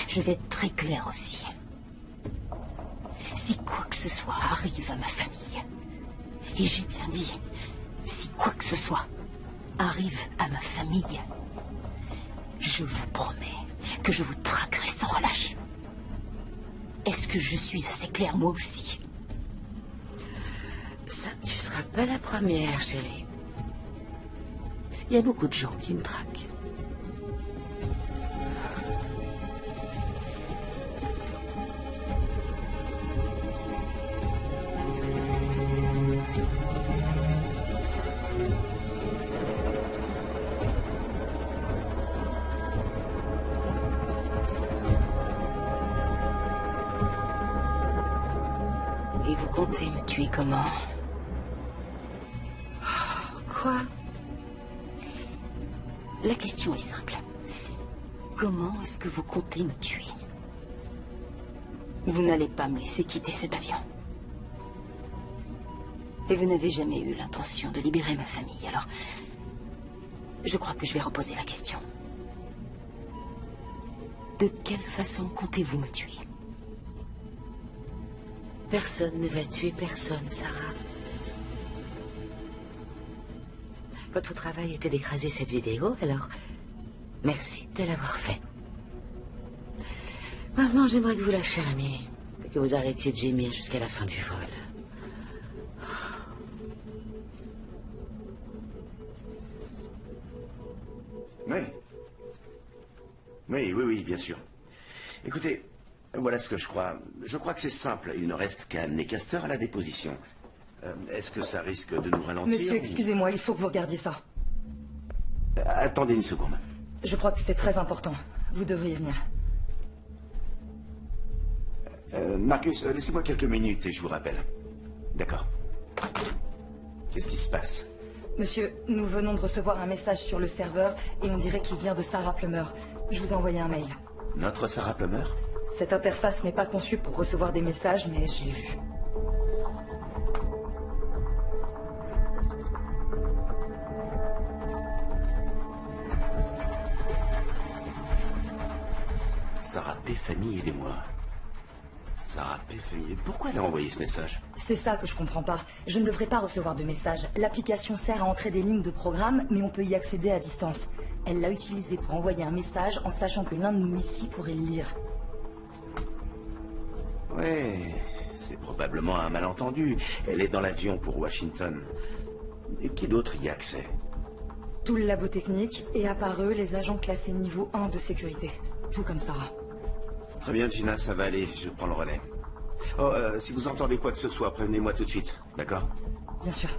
Je vais être très clair aussi. Si quoi que ce soit arrive à ma famille, et j'ai bien dit, si quoi que ce soit arrive à ma famille, je vous promets que je vous traquerai sans relâche. Est-ce que je suis assez claire moi aussi? Ça, tu seras pas la première, chérie. Il y a beaucoup de gens qui me traquent. Et vous comptez me tuer comment? Quoi? La question est simple. Comment est-ce que vous comptez me tuer? Vous n'allez pas me laisser quitter cet avion. Et vous n'avez jamais eu l'intention de libérer ma famille, alors... Je crois que je vais reposer la question. De quelle façon comptez-vous me tuer? Personne ne va tuer personne, Sarah. Votre travail était d'écraser cette vidéo, alors merci de l'avoir fait. Maintenant, j'aimerais que vous la fermiez et que vous arrêtiez de gémir jusqu'à la fin du vol. Oui, bien sûr. Écoutez, voilà ce que je crois. Je crois que c'est simple. Il ne reste qu'à amener Castor à la déposition. Est-ce que ça risque de nous ralentir? Monsieur, excusez-moi, il faut que vous regardiez ça. Attendez une seconde. Je crois que c'est très important. Vous devriez venir. Marcus, laissez-moi quelques minutes et je vous rappelle. D'accord. Qu'est-ce qui se passe? Monsieur, nous venons de recevoir un message sur le serveur et on dirait qu'il vient de Sarah Plummer. Je vous ai envoyé un mail. Notre Sarah Plummer? Cette interface n'est pas conçue pour recevoir des messages, mais je l'ai vu. Sarah P. Famille, aidez-moi. Sarah P. Famille. Pourquoi elle a envoyé ce message? C'est ça que je comprends pas. Je ne devrais pas recevoir de messages. L'application sert à entrer des lignes de programme, mais on peut y accéder à distance. Elle l'a utilisé pour envoyer un message en sachant que l'un de nous ici pourrait le lire. Ouais, c'est probablement un malentendu. Elle est dans l'avion pour Washington. Et qui d'autre y a accès? Tout le labo technique, et à part eux, les agents classés niveau 1 de sécurité. Tout comme Sarah. Très bien, Gina, ça va aller. Je prends le relais. Oh, si vous entendez quoi que ce soit, prévenez-moi tout de suite. D'accord? Bien sûr.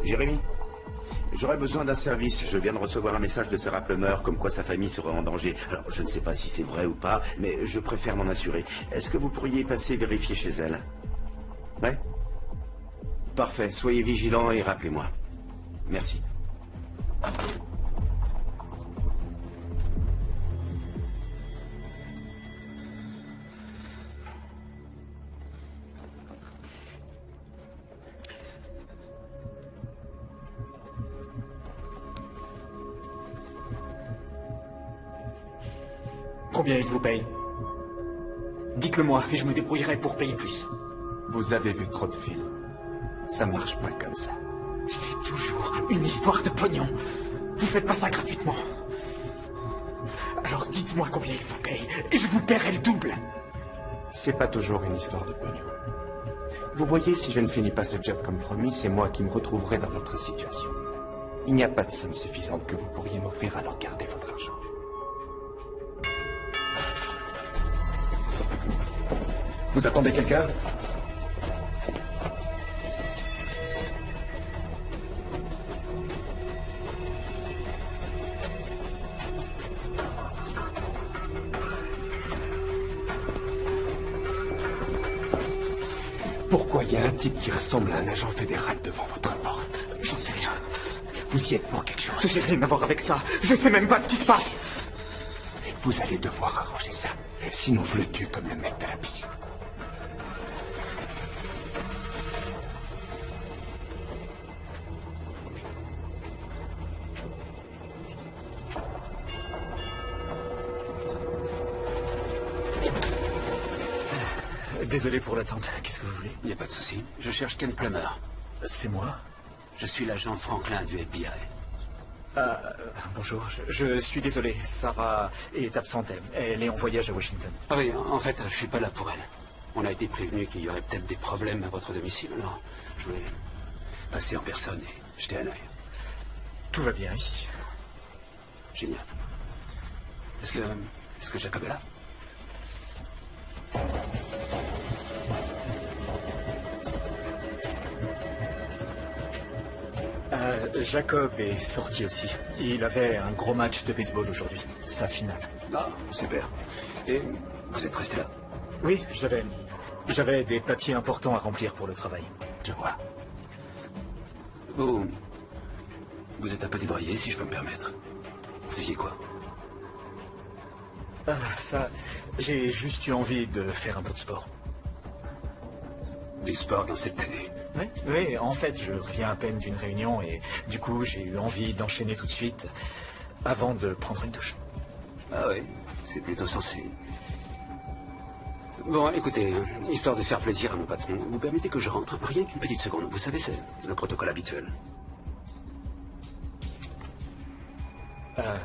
Jérémy, j'aurais besoin d'un service. Je viens de recevoir un message de Sarah Plummer comme quoi sa famille serait en danger. Alors, je ne sais pas si c'est vrai ou pas, mais je préfère m'en assurer. Est-ce que vous pourriez passer vérifier chez elle? Ouais? Parfait. Soyez vigilants et rappelez-moi. Merci. Combien il vous paye? Dites-le-moi et je me débrouillerai pour payer plus. Vous avez vu trop de films. Ça marche pas comme ça. C'est toujours une histoire de pognon. Vous faites pas ça gratuitement. Alors dites-moi combien il vous paye et je vous paierai le double. C'est pas toujours une histoire de pognon. Vous voyez, si je ne finis pas ce job comme promis, c'est moi qui me retrouverai dans votre situation. Il n'y a pas de somme suffisante que vous pourriez m'offrir, alors gardez votre argent. Vous attendez quelqu'un? Pourquoi il y a un type qui ressemble à un agent fédéral devant votre porte? J'en sais rien. Vous y êtes pour quelque chose? J'ai rien à voir avec ça. Je sais même pas ce qui se passe. Vous allez devoir arranger ça. Sinon je le tue comme le mec de la piscine. Désolé pour l'attente. Qu'est-ce que vous voulez? Il n'y a pas de souci. Je cherche Ken Plummer. C'est moi? Je suis l'agent Franklin du FBI. Bonjour. Je suis désolé. Sarah est absente. Elle est en voyage à Washington. Ah oui, en fait, je suis pas là pour elle. On a été prévenu qu'il y aurait peut-être des problèmes à votre domicile, alors je voulais passer en personne et jeter un œil. Tout va bien ici. Génial. Est-ce que Jacob est là? Jacob est sorti aussi. Il avait un gros match de baseball aujourd'hui. Sa finale. Ah, super. Et vous êtes resté là? Oui, j'avais des papiers importants à remplir pour le travail. Je vois. Vous Vous êtes un peu débraillé, si je peux me permettre. Vous faisiez quoi? Ça... J'ai juste eu envie de faire un peu de sport. Du sport dans cette année? Oui, en fait, je reviens à peine d'une réunion et du coup, j'ai eu envie d'enchaîner tout de suite avant de prendre une douche. Ah oui, c'est plutôt sensé. Bon, écoutez, histoire de faire plaisir à mon patron, vous permettez que je rentre? Rien qu'une petite seconde, vous savez, c'est le protocole habituel.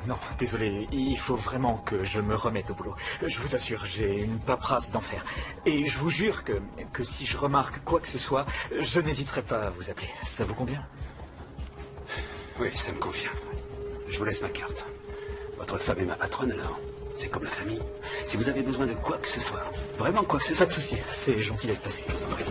Non, désolé, il faut vraiment que je me remette au boulot. Je vous assure, j'ai une paperasse d'enfer. Et je vous jure que si je remarque quoi que ce soit, je n'hésiterai pas à vous appeler. Ça vous convient? Oui, ça me convient. Je vous laisse ma carte. Votre femme est ma patronne, alors c'est comme la famille. Si vous avez besoin de quoi que ce soit, vraiment quoi que ce soit... Pas de souci, c'est gentil d'être passé. Oui.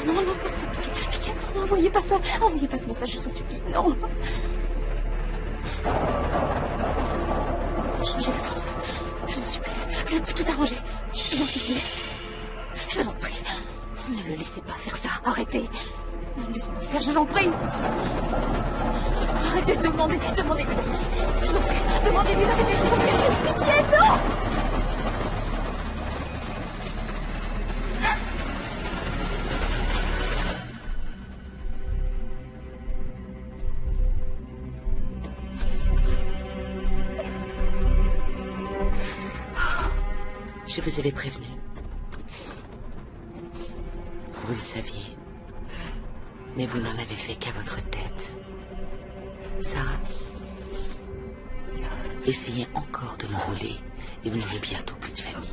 Non, pas ça, pitié, non, envoyez pas ça, envoyez pas ce message, je vous supplie, non. Changez votre robe, je vous supplie, je peux tout arranger, je vous supplie. Je vous en prie, ne le laissez pas faire ça, arrêtez. Ne le laissez pas faire, je vous en prie. Arrêtez de demander, je vous en prie, demandez-lui d'arrêter, je vous en supplie, pitié, non. Je vous avais prévenu. Vous le saviez. Mais vous n'en avez fait qu'à votre tête. Sarah, essayez encore de l'enrouler et vous n'aurez bientôt plus de famille.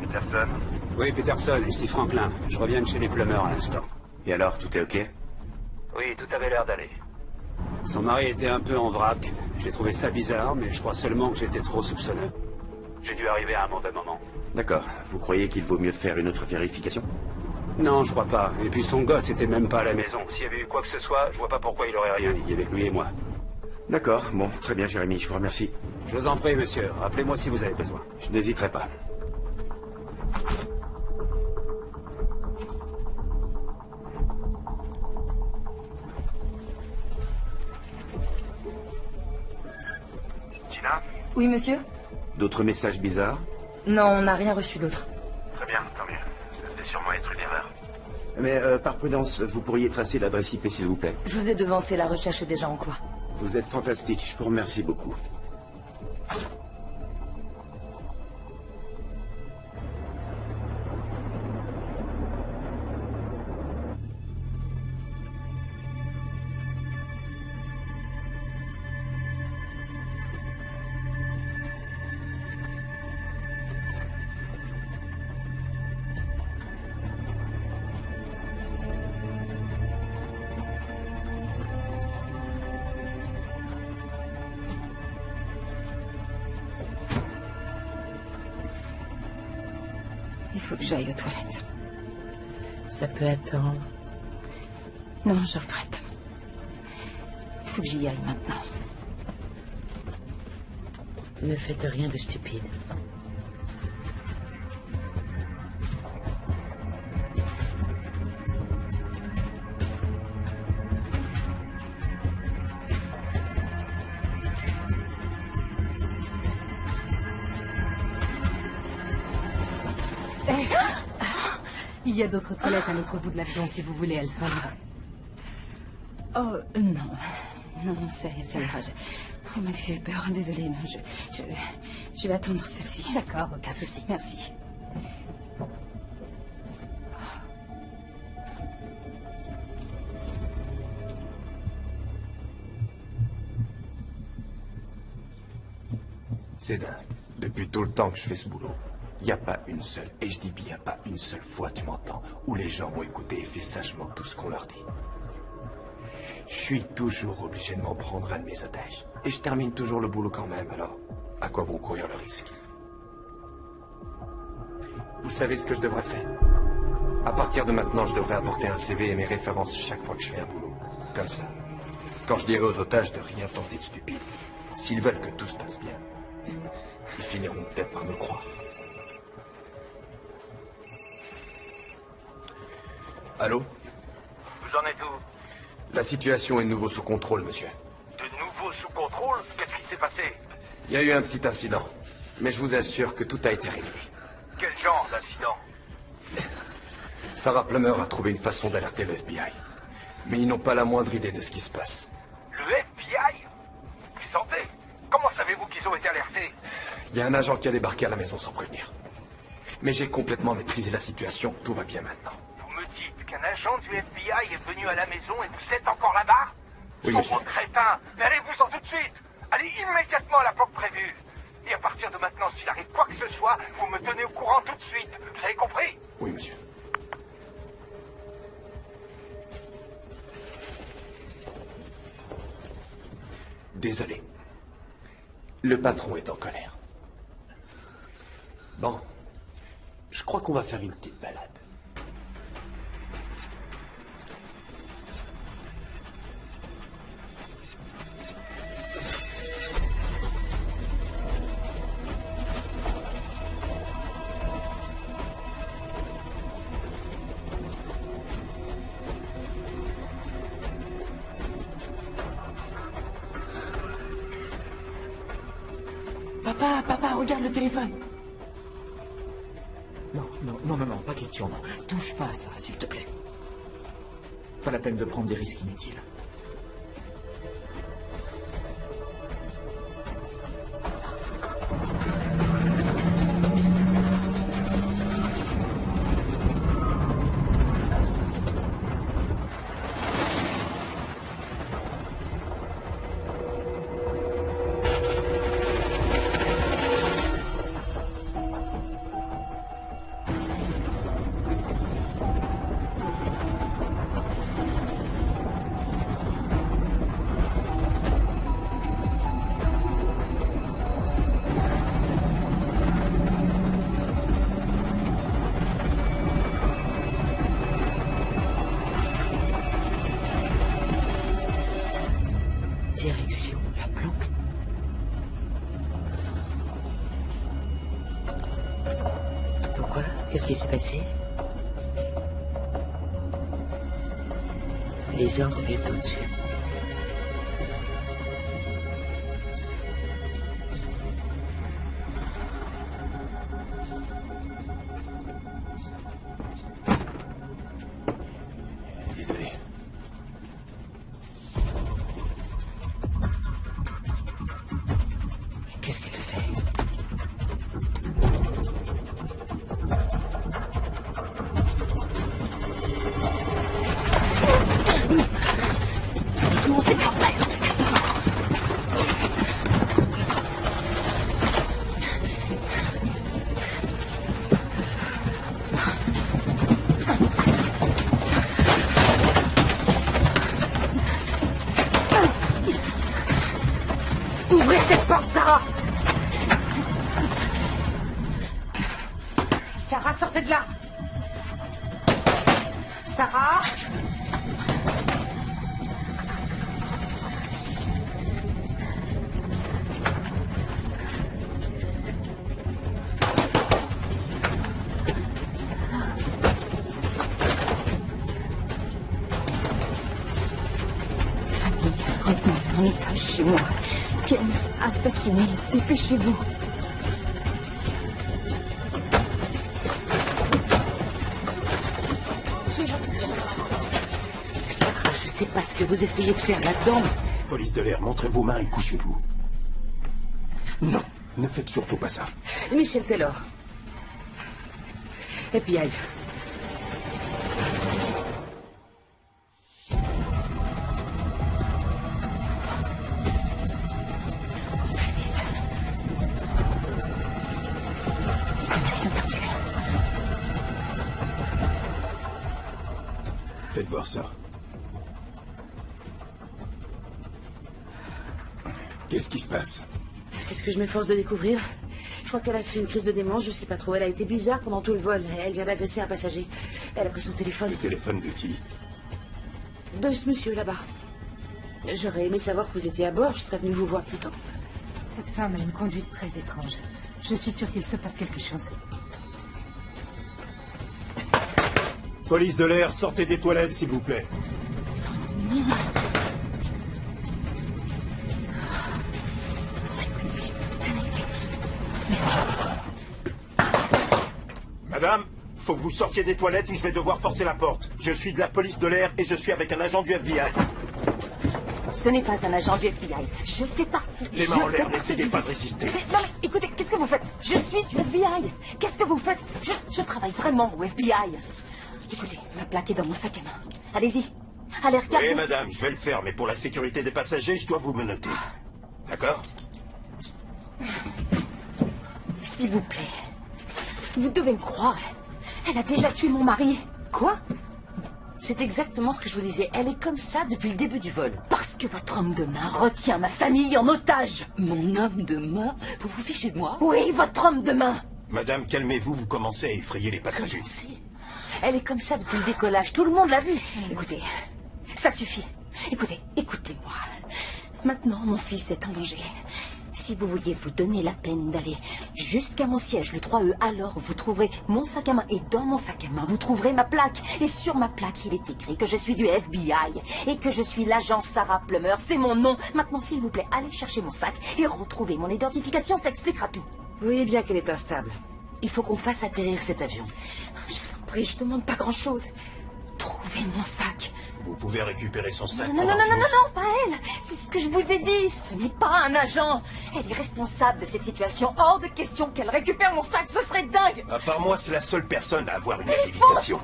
Peterson? Oui, Peterson, ici Franklin. Je reviens de chez les Plumbers à l'instant. Et alors, tout est ok? Oui, tout avait l'air d'aller. Son mari était un peu en vrac. J'ai trouvé ça bizarre, mais je crois seulement que j'étais trop soupçonneux. J'ai dû arriver à un mauvais moment. D'accord. Vous croyez qu'il vaut mieux faire une autre vérification? Non, je crois pas. Et puis son gosse était même pas à la maison. S'il y avait eu quoi que ce soit, je vois pas pourquoi il aurait rien dit avec lui et moi. D'accord. Bon, très bien, Jérémy. Je vous remercie. Je vous en prie, monsieur. Rappelez-moi si vous avez besoin. Je n'hésiterai pas. Oui, monsieur? D'autres messages bizarres? Non, on n'a rien reçu d'autre. Très bien, tant mieux. Ça devait sûrement être une erreur. Mais par prudence, vous pourriez tracer l'adresse IP, s'il vous plaît. Je vous ai devancé, la recherche est déjà en cours. Vous êtes fantastique, je vous remercie beaucoup. Il faut que j'aille aux toilettes. Ça peut attendre. Non, je regrette. Il faut que j'y aille maintenant. Ne faites rien de stupide. Il y a d'autres toilettes à l'autre bout de l'avion si vous voulez, elles sont libres. Oh, non. Non, ça ira. Vous m'avez fait peur, désolée. Non, je vais attendre celle-ci. D'accord, aucun souci. Merci. C'est dingue. Depuis tout le temps que je fais ce boulot, il n'y a pas une seule, et je dis bien pas une seule fois, tu m'entends, où les gens vont écouter et fait sagement tout ce qu'on leur dit. Je suis toujours obligé de m'en prendre un de mes otages. Et je termine toujours le boulot quand même, alors à quoi bon courir le risque? Vous savez ce que je devrais faire? À partir de maintenant, je devrais apporter un CV et mes références chaque fois que je fais un boulot. Comme ça. Quand je dirai aux otages de rien tenter de stupide, s'ils veulent que tout se passe bien, ils finiront peut-être par me croire. Allô? Vous en êtes où? La situation est de nouveau sous contrôle, monsieur. De nouveau sous contrôle? Qu'est-ce qui s'est passé? Il y a eu un petit incident, mais je vous assure que tout a été réglé. Quel genre d'incident? Sarah Plummer a trouvé une façon d'alerter le FBI. Mais ils n'ont pas la moindre idée de ce qui se passe. Le FBI? Vous plaisantez? Comment savez-vous qu'ils ont été alertés? Il y a un agent qui a débarqué à la maison sans prévenir. Mais j'ai complètement maîtrisé la situation, tout va bien maintenant. Vous me dites qu'un agent du FBI est venu à la maison et vous êtes encore là-bas? Oui, monsieur. Sombre crétin! Allez-vous-en tout de suite! Allez immédiatement à la porte prévue! Et à partir de maintenant, s'il arrive quoi que ce soit, vous me tenez au courant tout de suite. Vous avez compris? Oui, monsieur. Désolé. Le patron est en colère. Bon. Je crois qu'on va faire une petite balade. Papa, regarde le téléphone. Non, pas question, non. Touche pas à ça, s'il te plaît. Pas la peine de prendre des risques inutiles. Direction la planque. Pourquoi? Qu'est-ce qui s'est passé? Les ordres viennent au-dessus. Désolé. Qu'est-ce qu'elle fait? Non, c'est pas vrai. Ouvrez cette porte, Sarah! Sarah, sortez de là! Sarah! Retenez en otage chez moi. Ken, assassiné, dépêchez-vous. C'est pas ce que vous essayez de faire là-dedans. Police de l'air, montrez vos mains et couchez-vous. Non, ne faites surtout pas ça. Michel Taylor. FBI. Connexion perdue. Faites voir ça. Qu'est-ce qui se passe? C'est ce que je m'efforce de découvrir. Je crois qu'elle a fait une crise de démence, je sais pas trop. Elle a été bizarre pendant tout le vol. Elle vient d'agresser un passager. Elle a pris son téléphone. Le téléphone de qui? De ce monsieur là-bas. J'aurais aimé savoir que vous étiez à bord, je serais venu vous voir plus tôt. Cette femme a une conduite très étrange. Je suis sûre qu'il se passe quelque chose. Police de l'air, sortez des toilettes, s'il vous plaît. Madame, faut que vous sortiez des toilettes ou je vais devoir forcer la porte. Je suis de la police de l'air et je suis avec un agent du FBI. Ce n'est pas un agent du FBI. Je fais partie... Les mains en l'air, n'essayez pas de résister. Non mais écoutez, qu'est-ce que vous faites? Je suis du FBI. Qu'est-ce que vous faites? Je travaille vraiment au FBI. Écoutez, ma plaque est dans mon sac à main. Allez-y. Allez, regardez. Oui, madame, je vais le faire, mais pour la sécurité des passagers, je dois vous menotter. D'accord? S'il vous plaît. Vous devez me croire. Elle a déjà tué mon mari. Quoi? C'est exactement ce que je vous disais. Elle est comme ça depuis le début du vol. Parce que votre homme de main retient ma famille en otage. Mon homme de main? Vous vous fichez de moi? Oui, votre homme de main. Madame, calmez-vous, vous commencez à effrayer les passagers. Elle est comme ça depuis le décollage. Tout le monde l'a vu. Écoutez, ça suffit. Écoutez, écoutez-moi. Maintenant, mon fils est en danger. Si vous vouliez vous donner la peine d'aller jusqu'à mon siège, le 3E, alors vous trouverez mon sac à main. Et dans mon sac à main, vous trouverez ma plaque. Et sur ma plaque, il est écrit que je suis du FBI et que je suis l'agent Sarah Plummer. C'est mon nom. Maintenant, s'il vous plaît, allez chercher mon sac et retrouvez mon identification. Ça expliquera tout. Vous voyez bien qu'elle est instable. Il faut qu'on fasse atterrir cet avion. Je vous en prie, je demande pas grand-chose. Trouvez mon sac. Vous pouvez récupérer son sac. Non, pas elle. C'est ce que je vous ai dit. Ce n'est pas un agent. Elle est responsable de cette situation. Hors de question qu'elle récupère mon sac. Ce serait dingue. À part moi, c'est la seule personne à avoir une habilitation.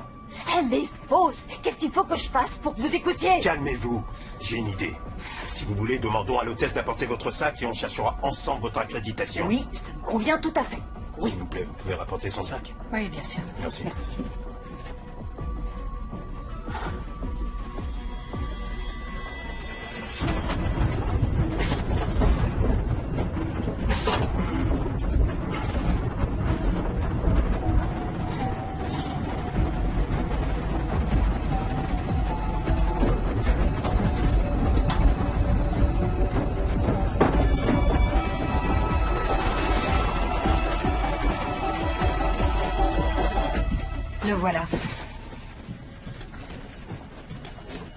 Elle est fausse. Qu'est-ce qu'il faut que je fasse pour que vous écoutiez? Calmez-vous. J'ai une idée. Si vous voulez, demandons à l'hôtesse d'apporter votre sac et on cherchera ensemble votre accréditation. Oui, ça me convient tout à fait. Oui. S'il vous plaît, vous pouvez rapporter son sac? Oui, bien sûr. Merci. Merci. Le voilà.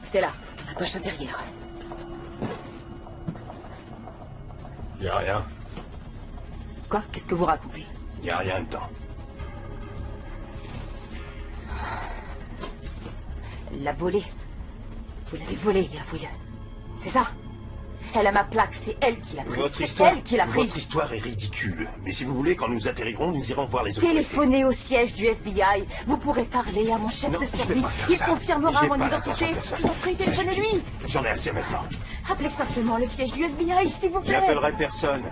C'est là, la poche intérieure. Y a rien. Quoi? Qu'est-ce que vous racontez? Y a rien dedans. Elle l'a volé. Vous l'avez volé, avouez-le. C'est ça? Elle a ma plaque, c'est elle qui l'a prise. C'est elle qui l'a prise. Votre histoire est ridicule. Mais si vous voulez, quand nous atterrirons, nous irons voir les autorités. Téléphonez au siège du FBI. Vous pourrez parler à mon chef de service. Il confirmera mon identité. Je vous en prie, téléphonez-lui. J'en ai assez maintenant. Appelez simplement le siège du FBI, s'il vous plaît. J'appellerai personne.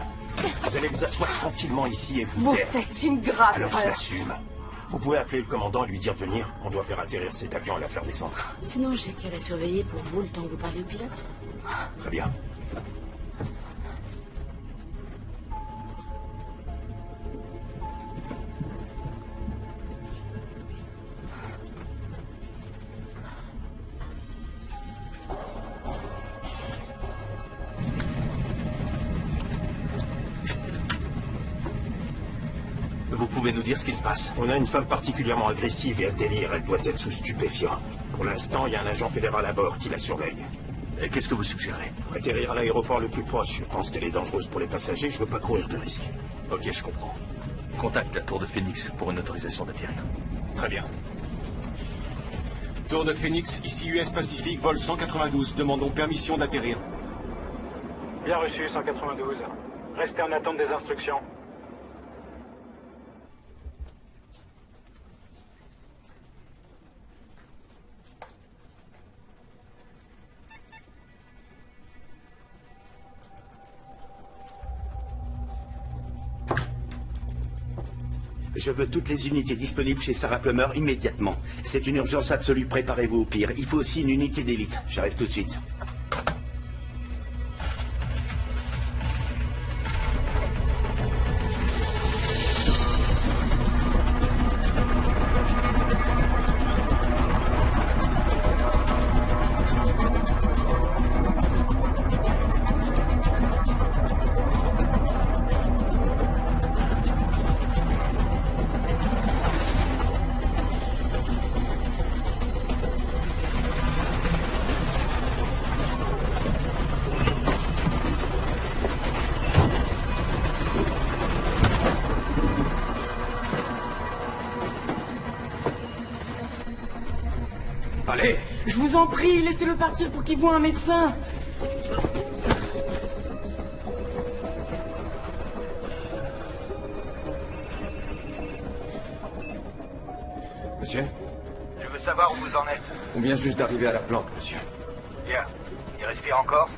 Vous allez vous asseoir tranquillement ici et vous taire. Vous faites une grave Alors je erreur. l'assume. Vous pouvez appeler le commandant et lui dire de venir. On doit faire atterrir cet avion et la faire descendre. Sinon, j'ai qu'à la surveiller pour vous le temps que vous parlez au pilote. Très bien. Vous pouvez nous dire ce qui se passe? On a une femme particulièrement agressive et elle délire. Elle doit être sous stupéfiant. Pour l'instant, il y a un agent fédéral à bord qui la surveille. Et qu'est-ce que vous suggérez? Atterrir à l'aéroport le plus proche. Je pense qu'elle est dangereuse pour les passagers. Je veux pas courir de risque. Ok, je comprends. Contacte la tour de Phoenix pour une autorisation d'atterrir. Très bien. Tour de Phoenix, ici US Pacifique, vol 192. Demandons permission d'atterrir. Bien reçu, 192. Restez en attente des instructions. Je veux toutes les unités disponibles chez Sarah Plummer immédiatement. C'est une urgence absolue, préparez-vous au pire. Il faut aussi une unité d'élite. J'arrive tout de suite. Allez! Je vous en prie, laissez-le partir pour qu'il voie un médecin. Monsieur? Je veux savoir où vous en êtes. On vient juste d'arriver à la plante, monsieur. Bien. Il respire encore?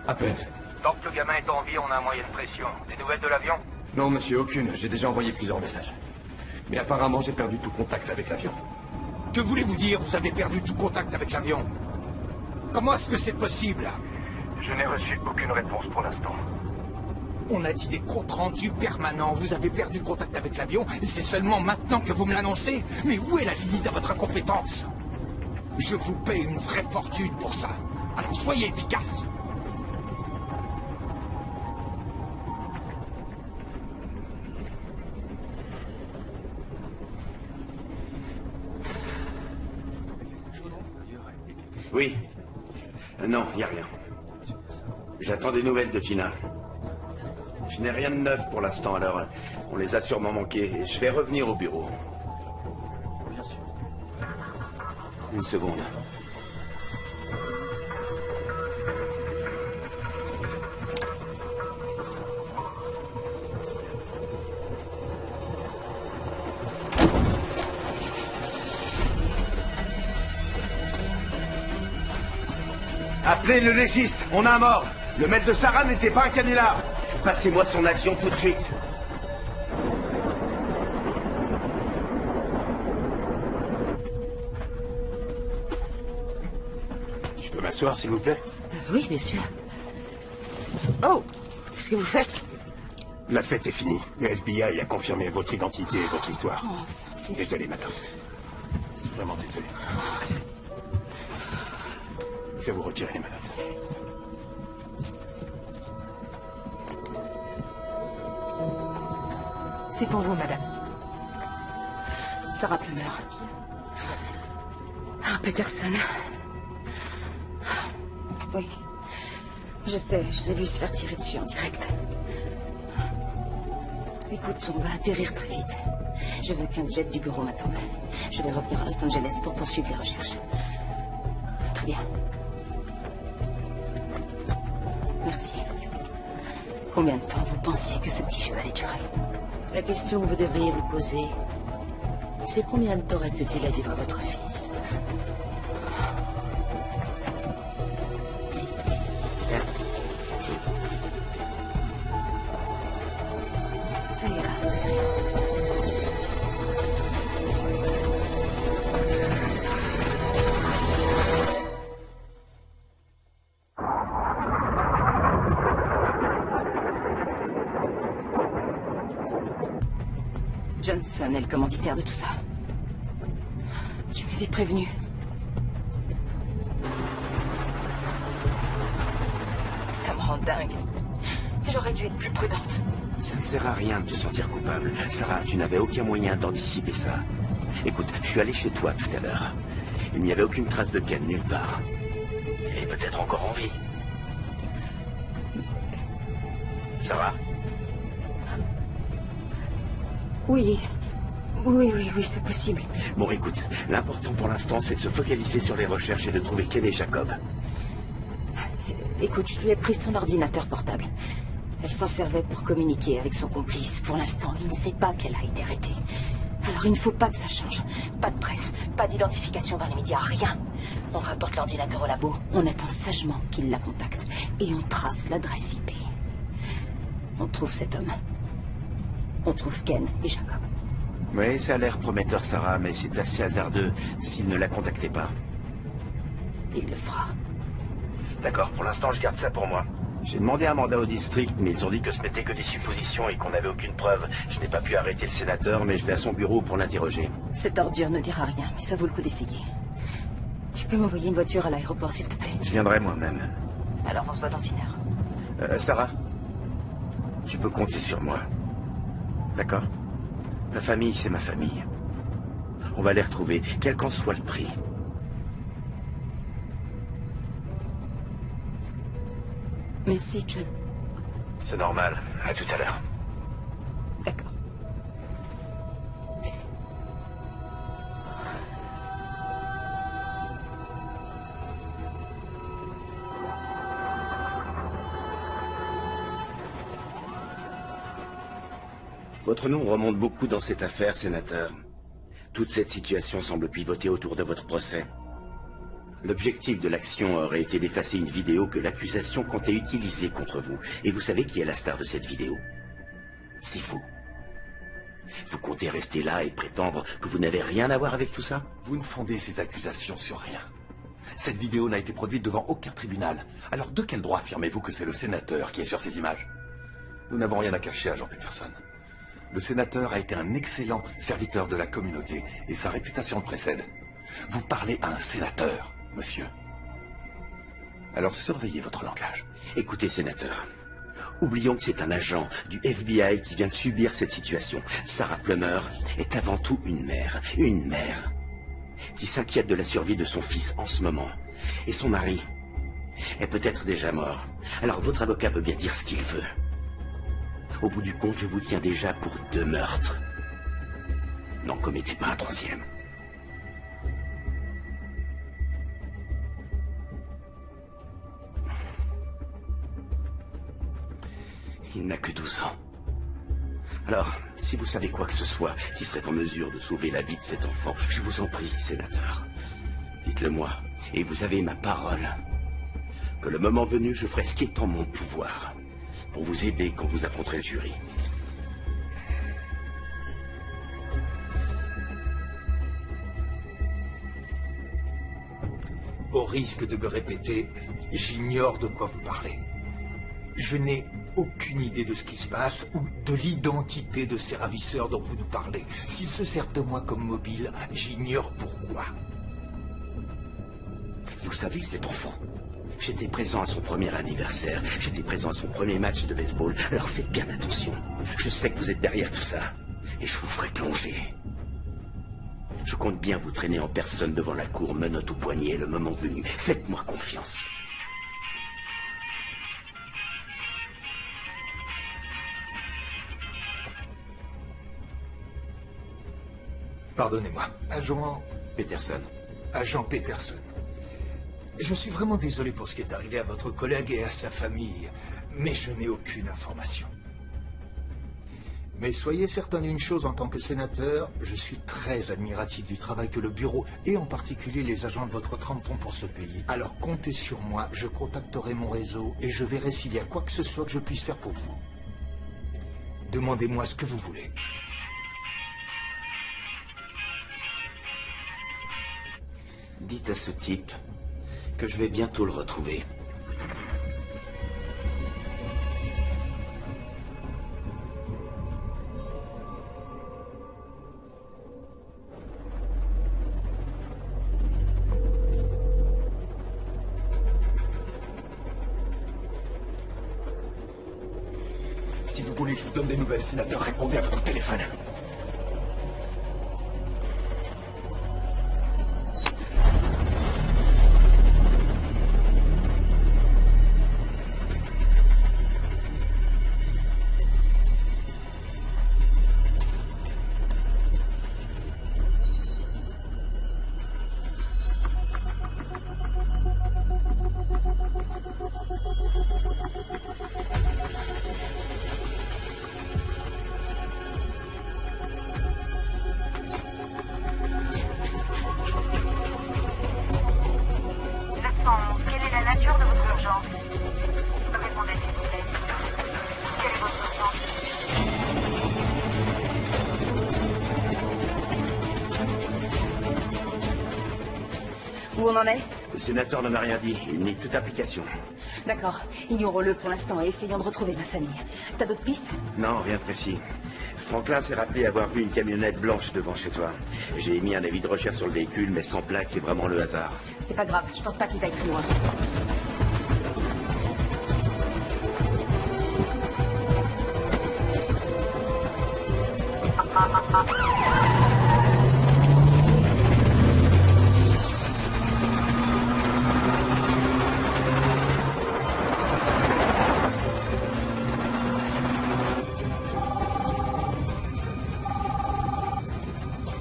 À peine. Tant que le gamin est en vie, on a un moyen de pression. Des nouvelles de l'avion? Non, monsieur, aucune. J'ai déjà envoyé plusieurs messages. Mais apparemment, j'ai perdu tout contact avec l'avion. Que voulez-vous dire, vous avez perdu tout contact avec l'avion? Comment est-ce que c'est possible? Je n'ai reçu aucune réponse pour l'instant. On a dit des comptes rendus permanents. Vous avez perdu contact avec l'avion et c'est seulement maintenant que vous me l'annoncez? Mais où est la limite à votre incompétence? Je vous paie une vraie fortune pour ça. Alors soyez efficace. Oui. Non, il n'y a rien. J'attends des nouvelles de Tina. Je n'ai rien de neuf pour l'instant, alors on les a sûrement manqués. Et je vais revenir au bureau. Bien sûr. Une seconde. Appelez le légiste, on a un mort. Le maître de Sarah n'était pas un canular. Passez-moi son avion tout de suite. Je peux m'asseoir, s'il vous plaît? Oui, bien sûr. Oh, qu'est-ce que vous faites? La fête est finie. Le FBI a confirmé votre identité et votre histoire. Oh, enfin, c'est... Désolé, madame. Vraiment désolé. Je vais vous retirer les menottes. C'est pour vous, madame. Sarah Plummer. Ah, Peterson. Oui. Je sais, je l'ai vu se faire tirer dessus en direct. Écoute, on va atterrir très vite. Je veux qu'un jet du bureau m'attende. Je vais revenir à Los Angeles pour poursuivre les recherches. Très bien. Merci. Combien de temps vous pensiez que ce petit jeu allait durer? La question que vous devriez vous poser, c'est combien de temps reste-t-il à vivre à votre fils? Ça ira, c'est rien. Johnson est le commanditaire de tout ça. Tu m'avais prévenu. Ça me rend dingue. J'aurais dû être plus prudente. Ça ne sert à rien de te sentir coupable. Sarah, tu n'avais aucun moyen d'anticiper ça. Écoute, je suis allé chez toi tout à l'heure. Il n'y avait aucune trace de Ken nulle part. Il est peut-être encore en vie. Sarah? Oui. Oui, c'est possible. Bon, écoute, l'important pour l'instant, c'est de se focaliser sur les recherches et de trouver Ken et Jacob. Écoute, je lui ai pris son ordinateur portable. Elle s'en servait pour communiquer avec son complice. Pour l'instant, il ne sait pas qu'elle a été arrêtée. Alors il ne faut pas que ça change. Pas de presse, pas d'identification dans les médias, rien. On rapporte l'ordinateur au labo, on attend sagement qu'il la contacte. Et on trace l'adresse IP. On trouve cet homme. On trouve Ken et Jacob. Oui, ça a l'air prometteur, Sarah, mais c'est assez hasardeux s'il ne la contactait pas. Il le fera. D'accord, pour l'instant, je garde ça pour moi. J'ai demandé un mandat au district, mais ils ont dit que ce n'était que des suppositions et qu'on n'avait aucune preuve. Je n'ai pas pu arrêter le sénateur, mais je vais à son bureau pour l'interroger. Cette ordure ne dira rien, mais ça vaut le coup d'essayer. Tu peux m'envoyer une voiture à l'aéroport, s'il te plaît? Je viendrai moi-même. Alors on se voit dans 1 heure. Sarah, tu peux compter sur moi. D'accord? La famille, c'est ma famille. On va les retrouver, quel qu'en soit le prix. Merci, John. C'est normal. À tout à l'heure. D'accord. Votre nom remonte beaucoup dans cette affaire, sénateur. Toute cette situation semble pivoter autour de votre procès. L'objectif de l'action aurait été d'effacer une vidéo que l'accusation comptait utiliser contre vous. Et vous savez qui est la star de cette vidéo? C'est vous. Vous comptez rester là et prétendre que vous n'avez rien à voir avec tout ça? Vous ne fondez ces accusations sur rien. Cette vidéo n'a été produite devant aucun tribunal. Alors de quel droit affirmez-vous que c'est le sénateur qui est sur ces images? Nous n'avons rien à cacher, agent Peterson. Le sénateur a été un excellent serviteur de la communauté et sa réputation le précède. Vous parlez à un sénateur, monsieur. Alors surveillez votre langage. Écoutez, sénateur. Oublions que c'est un agent du FBI qui vient de subir cette situation. Sarah Plummer est avant tout une mère qui s'inquiète de la survie de son fils en ce moment. Et son mari est peut-être déjà mort. Alors votre avocat peut bien dire ce qu'il veut. Au bout du compte, je vous tiens déjà pour 2 meurtres. N'en commettez pas un 3e. Il n'a que 12 ans. Alors, si vous savez quoi que ce soit qui serait en mesure de sauver la vie de cet enfant, je vous en prie, sénateur. Dites-le moi, et vous avez ma parole, que le moment venu, je ferai ce qui est en mon pouvoir pour vous aider quand vous affronterez le jury. Au risque de me répéter, j'ignore de quoi vous parlez. Je n'ai aucune idée de ce qui se passe ou de l'identité de ces ravisseurs dont vous nous parlez. S'ils se servent de moi comme mobile, j'ignore pourquoi. Vous savez, cet enfant, j'étais présent à son premier anniversaire, j'étais présent à son premier match de baseball, alors faites bien attention. Je sais que vous êtes derrière tout ça, et je vous ferai plonger. Je compte bien vous traîner en personne devant la cour, menottes au poignet, le moment venu. Faites-moi confiance. Pardonnez-moi, agent Peterson. Agent Peterson. Je suis vraiment désolé pour ce qui est arrivé à votre collègue et à sa famille, mais je n'ai aucune information. Mais soyez certain d'une chose, en tant que sénateur, je suis très admiratif du travail que le bureau, et en particulier les agents de votre trempe, font pour ce pays. Alors comptez sur moi, je contacterai mon réseau et je verrai s'il y a quoi que ce soit que je puisse faire pour vous. Demandez-moi ce que vous voulez. Dites à ce type que je vais bientôt le retrouver. Si vous voulez que je vous donne des nouvelles, sénateur, répondez à votre téléphone. Où on en est? Le sénateur n'en a rien dit. Il nie toute application. D'accord. Ignorons-le pour l'instant et essayons de retrouver ma famille. T'as d'autres pistes? Non, rien de précis. Franklin s'est rappelé avoir vu une camionnette blanche devant chez toi. J'ai mis un avis de recherche sur le véhicule, mais sans plaque, c'est vraiment le hasard. C'est pas grave, je pense pas qu'ils aillent plus loin.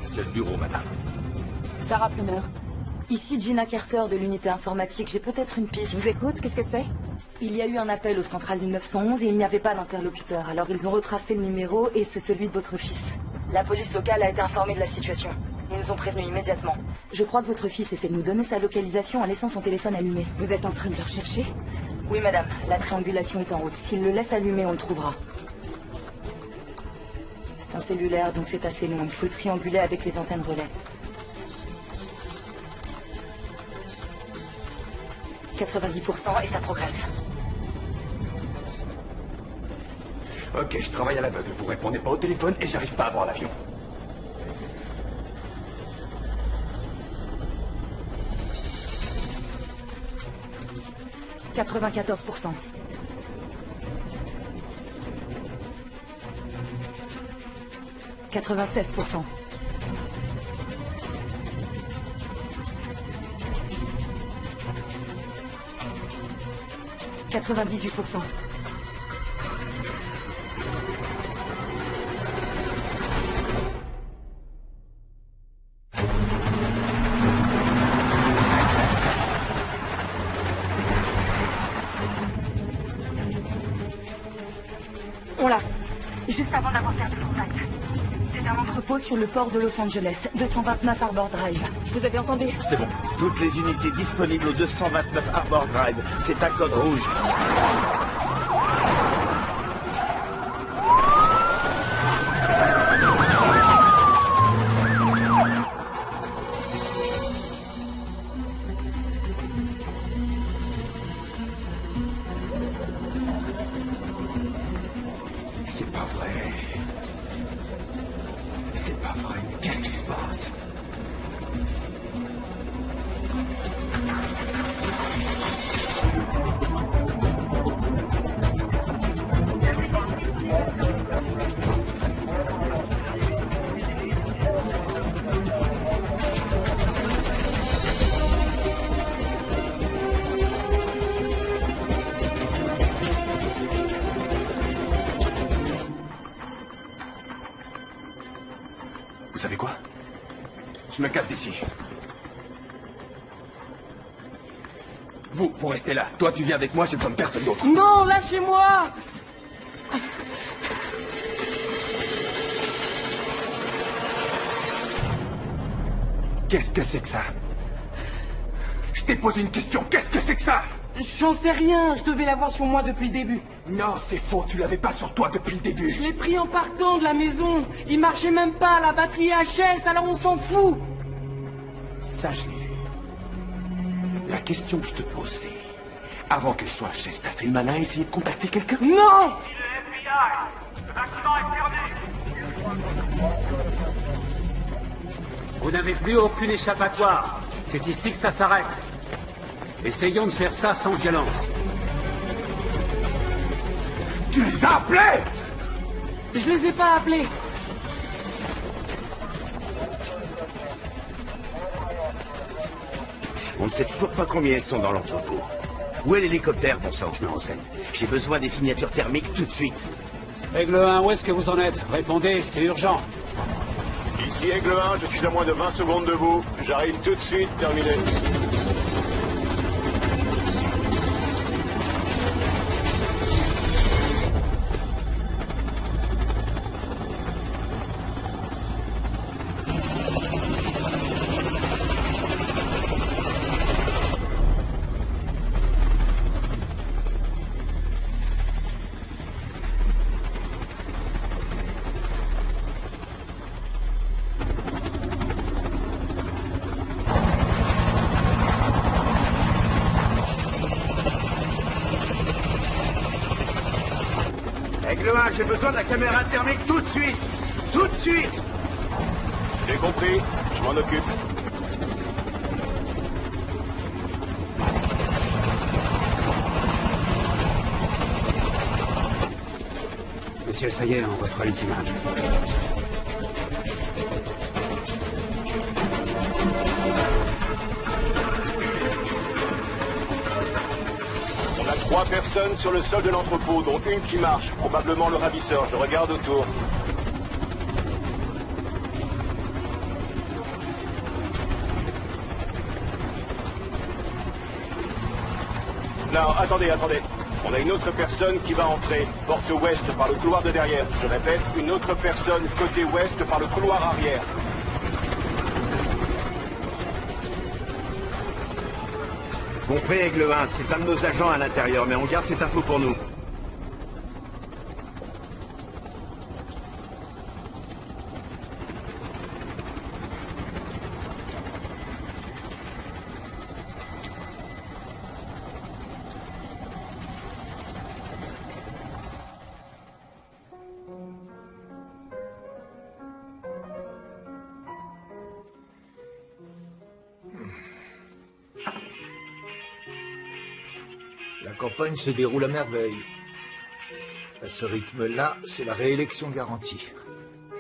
C'est le bureau, madame. Sarah Plummer. Ici Gina Carter de l'unité informatique, j'ai peut-être une piste. Je vous écoute, qu'est-ce que c'est? Il y a eu un appel au central du 911 et il n'y avait pas d'interlocuteur. Alors ils ont retracé le numéro et c'est celui de votre fils. La police locale a été informée de la situation. Ils nous ont prévenus immédiatement. Je crois que votre fils essaie de nous donner sa localisation en laissant son téléphone allumé. Vous êtes en train de le rechercher? Oui, madame. La triangulation est en route. S'il le laisse allumer, on le trouvera. C'est un cellulaire, donc c'est assez long. Il faut le trianguler avec les antennes relais. 90% et ça progresse. Ok, je travaille à l'aveugle. Vous répondez pas au téléphone et j'arrive pas à voir l'avion. « 94%. 96%. 98%. On l'a. Juste avant d'avancer à de contact. C'est un entrepôt sur le port de Los Angeles, 229 Harbor Drive. Vous avez entendu? C'est bon. Toutes les unités disponibles au 229 Harbor Drive. C'est un code rouge. C'est pas vrai. C'est pas vrai. Qu'est-ce qui se passe? Vous savez quoi? Je me casse d'ici. Vous restez là. Toi, tu viens avec moi, j'ai besoin de personne d'autre. Non, lâchez-moi! Qu'est-ce que c'est que ça? Je t'ai posé une question. Qu'est-ce que c'est que ça? J'en sais rien, je devais l'avoir sur moi depuis le début. Non, c'est faux. Tu l'avais pas sur toi depuis le début. Je l'ai pris en partant de la maison. Il marchait même pas, la batterie HS, alors on s'en fout. Ça, je l'ai vu. La question que je te pose, c'est... Avant qu'elle soit HS, t'as fait le malin à essayer de contacter quelqu'un? Non! Vous n'avez plus aucune échappatoire. C'est ici que ça s'arrête. Essayons de faire ça sans violence. Tu les as appelés? Je les ai pas appelés. On ne sait toujours pas combien elles sont dans l'entrepôt. Où est l'hélicoptère, bon sang? Je me renseigne. J'ai besoin des signatures thermiques tout de suite. Aigle 1, où est-ce que vous en êtes? Répondez, c'est urgent. Ici Aigle 1, je suis à moins de 20 secondes de vous. J'arrive tout de suite, terminé. j'ai besoin de la caméra thermique tout de suite. Tout de suite. J'ai compris, je m'en occupe. Monsieur, ça y est, on reçoit les images. On a 3 personnes sur le sol de l'entrepôt, dont une qui marche, probablement le ravisseur. Je regarde autour. Non, attendez. On a une autre personne qui va entrer, porte ouest par le couloir de derrière. Je répète, une autre personne côté ouest par le couloir arrière. Compris, Aigle 1, c'est un de nos agents à l'intérieur, mais on garde cette info pour nous. La campagne se déroule à merveille. À ce rythme-là, c'est la réélection garantie.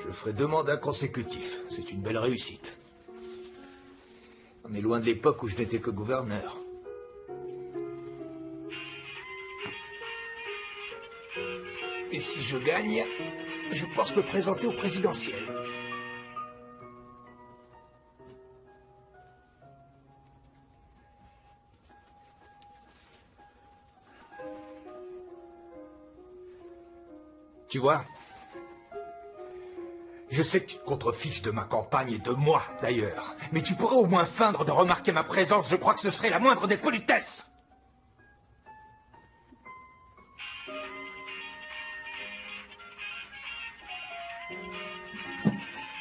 Je ferai 2 mandats consécutifs. C'est une belle réussite. On est loin de l'époque où je n'étais que gouverneur. Et si je gagne, je pense me présenter au présidentiel. Tu vois, je sais que tu te contrefiches de ma campagne et de moi, d'ailleurs. Mais tu pourrais au moins feindre de remarquer ma présence. Je crois que ce serait la moindre des politesses.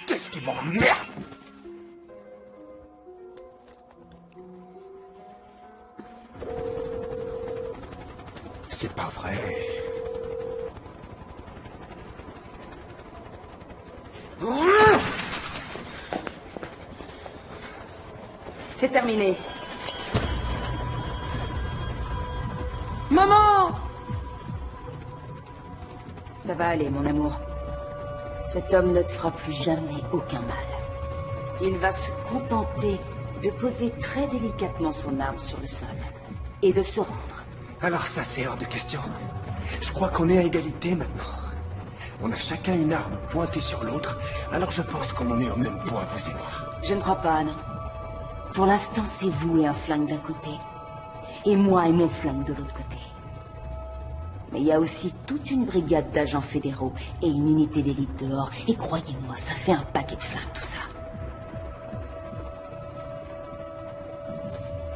Qu'est-ce qui m'emmerde? C'est pas vrai. C'est terminé. Maman! Ça va aller, mon amour. Cet homme ne te fera plus jamais aucun mal. Il va se contenter de poser très délicatement son arme sur le sol et de se rendre. Alors ça, c'est hors de question. Je crois qu'on est à égalité maintenant. On a chacun une arme pointée sur l'autre, alors je pense qu'on en est au même point, vous et moi. Je ne crois pas, non. Pour l'instant, c'est vous et un flingue d'un côté, et moi et mon flingue de l'autre côté. Mais il y a aussi toute une brigade d'agents fédéraux et une unité d'élite dehors, et croyez-moi, ça fait un paquet de flingues, tout ça.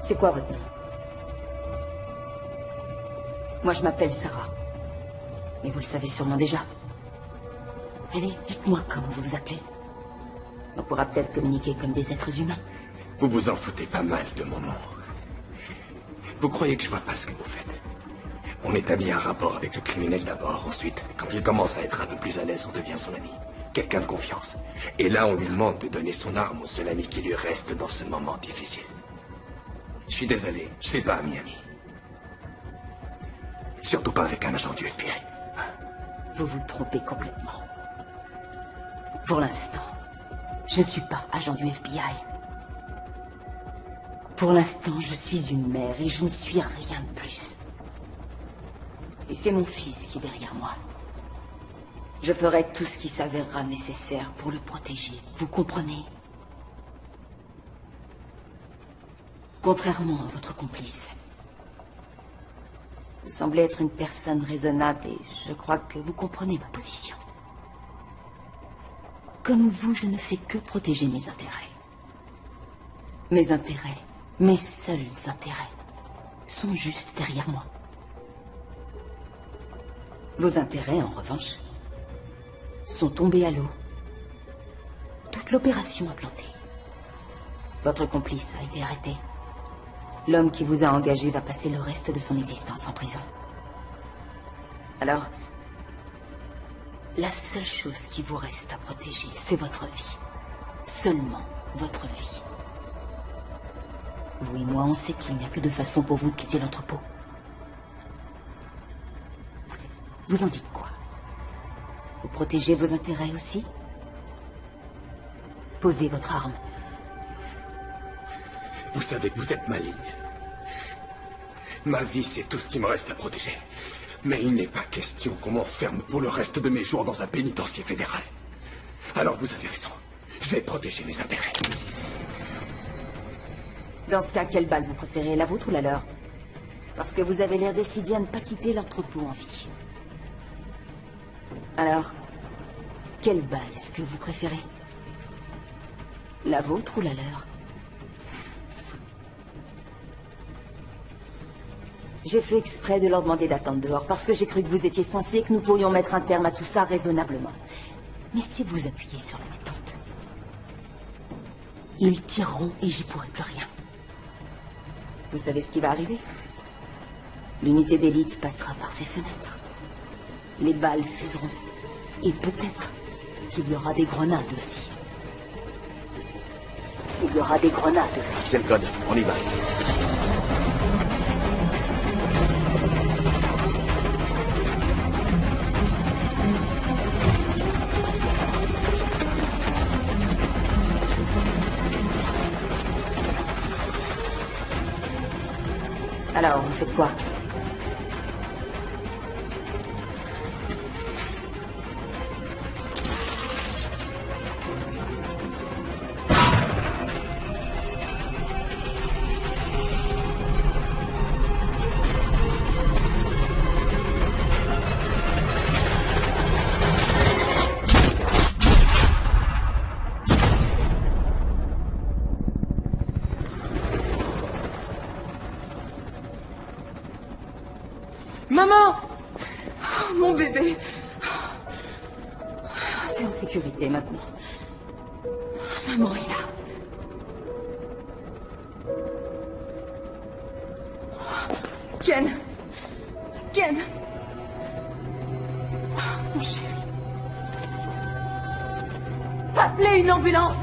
C'est quoi votre nom? Moi, je m'appelle Sarah. Mais vous le savez sûrement déjà. Allez, dites-moi comment vous vous appelez. On pourra peut-être communiquer comme des êtres humains. Vous vous en foutez pas mal de mon nom. Vous croyez que je vois pas ce que vous faites? On établit un rapport avec le criminel d'abord. Ensuite, quand il commence à être un peu plus à l'aise, on devient son ami. Quelqu'un de confiance. Et là, on lui demande de donner son arme au seul ami qui lui reste dans ce moment difficile. Je suis désolé, je fais pas ami-ami. Surtout pas avec un agent du FBI. Vous vous trompez complètement. Pour l'instant, je ne suis pas agent du FBI. Pour l'instant, je suis une mère et je ne suis rien de plus. Et c'est mon fils qui est derrière moi. Je ferai tout ce qui s'avérera nécessaire pour le protéger. Vous comprenez? Contrairement à votre complice. Vous semblez être une personne raisonnable et je crois que vous comprenez ma position. Comme vous, je ne fais que protéger mes intérêts. Mes intérêts, mes seuls intérêts, sont juste derrière moi. Vos intérêts, en revanche, sont tombés à l'eau. Toute l'opération a planté. Votre complice a été arrêté. L'homme qui vous a engagé va passer le reste de son existence en prison. Alors, La seule chose qui vous reste à protéger, c'est votre vie. Seulement votre vie. Vous et moi, on sait qu'il n'y a que deux façons pour vous de quitter l'entrepôt. Vous en dites quoi? Vous protégez vos intérêts aussi? Posez votre arme. Vous savez que vous êtes maligne. Ma vie, c'est tout ce qui me reste à protéger. Mais il n'est pas question qu'on m'enferme pour le reste de mes jours dans un pénitencier fédéral. Alors vous avez raison. Je vais protéger mes intérêts. Dans ce cas, quelle balle vous préférez, la vôtre ou la leur? Parce que vous avez l'air décidé à ne pas quitter l'entrepôt en vie. Alors, quelle balle est-ce que vous préférez? La vôtre ou la leur? J'ai fait exprès de leur demander d'attendre dehors parce que j'ai cru que vous étiez censé et que nous pourrions mettre un terme à tout ça raisonnablement. Mais si vous appuyez sur la détente, ils tireront et j'y pourrai plus rien. Vous savez ce qui va arriver? L'unité d'élite passera par ces fenêtres. Les balles fuseront. Et peut-être qu'il y aura des grenades aussi. Il y aura des grenades. C'est le code, on y va. Alors, vous faites quoi? Maman! Oh, mon bébé! T'es en sécurité maintenant. Maman est là. Ken! Ken! Mon chéri. Appelez une ambulance!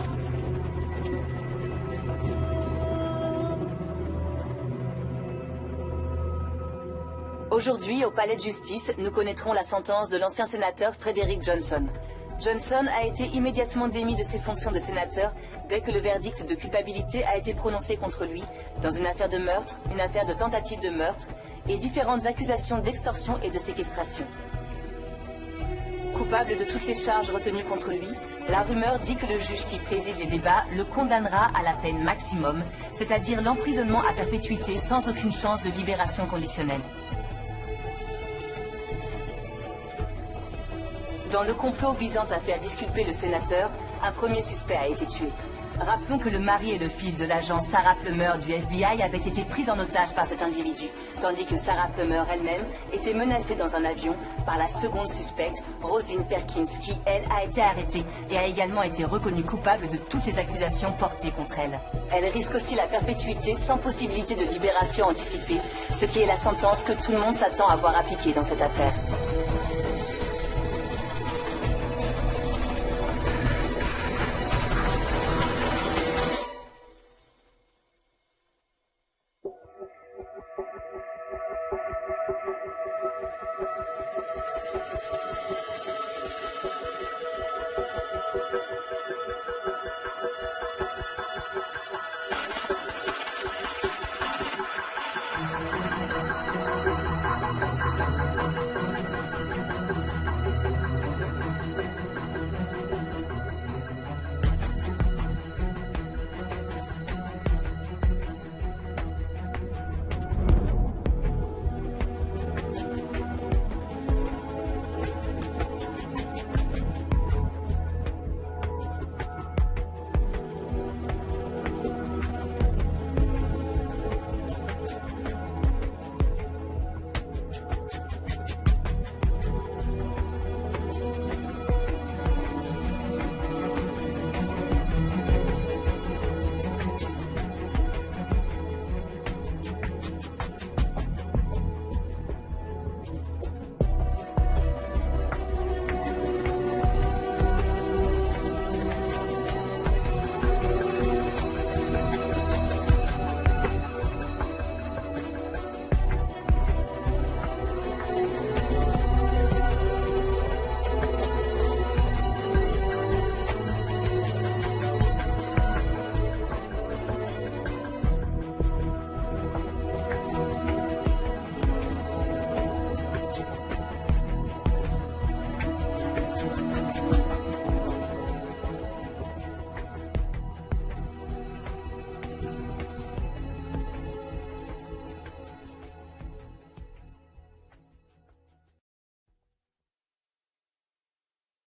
Aujourd'hui, au palais de justice, nous connaîtrons la sentence de l'ancien sénateur Frederick Johnson. Johnson a été immédiatement démis de ses fonctions de sénateur dès que le verdict de culpabilité a été prononcé contre lui dans une affaire de meurtre, une affaire de tentative de meurtre et différentes accusations d'extorsion et de séquestration. Coupable de toutes les charges retenues contre lui, la rumeur dit que le juge qui préside les débats le condamnera à la peine maximum, c'est-à-dire l'emprisonnement à perpétuité sans aucune chance de libération conditionnelle. Dans le complot visant à faire disculper le sénateur, un premier suspect a été tué. Rappelons que le mari et le fils de l'agent Sarah Plummer du FBI avaient été pris en otage par cet individu, tandis que Sarah Plummer elle-même était menacée dans un avion par la seconde suspecte, Rosalind Perkins, qui, elle, a été arrêtée et a également été reconnue coupable de toutes les accusations portées contre elle. Elle risque aussi la perpétuité sans possibilité de libération anticipée, ce qui est la sentence que tout le monde s'attend à voir appliquée dans cette affaire.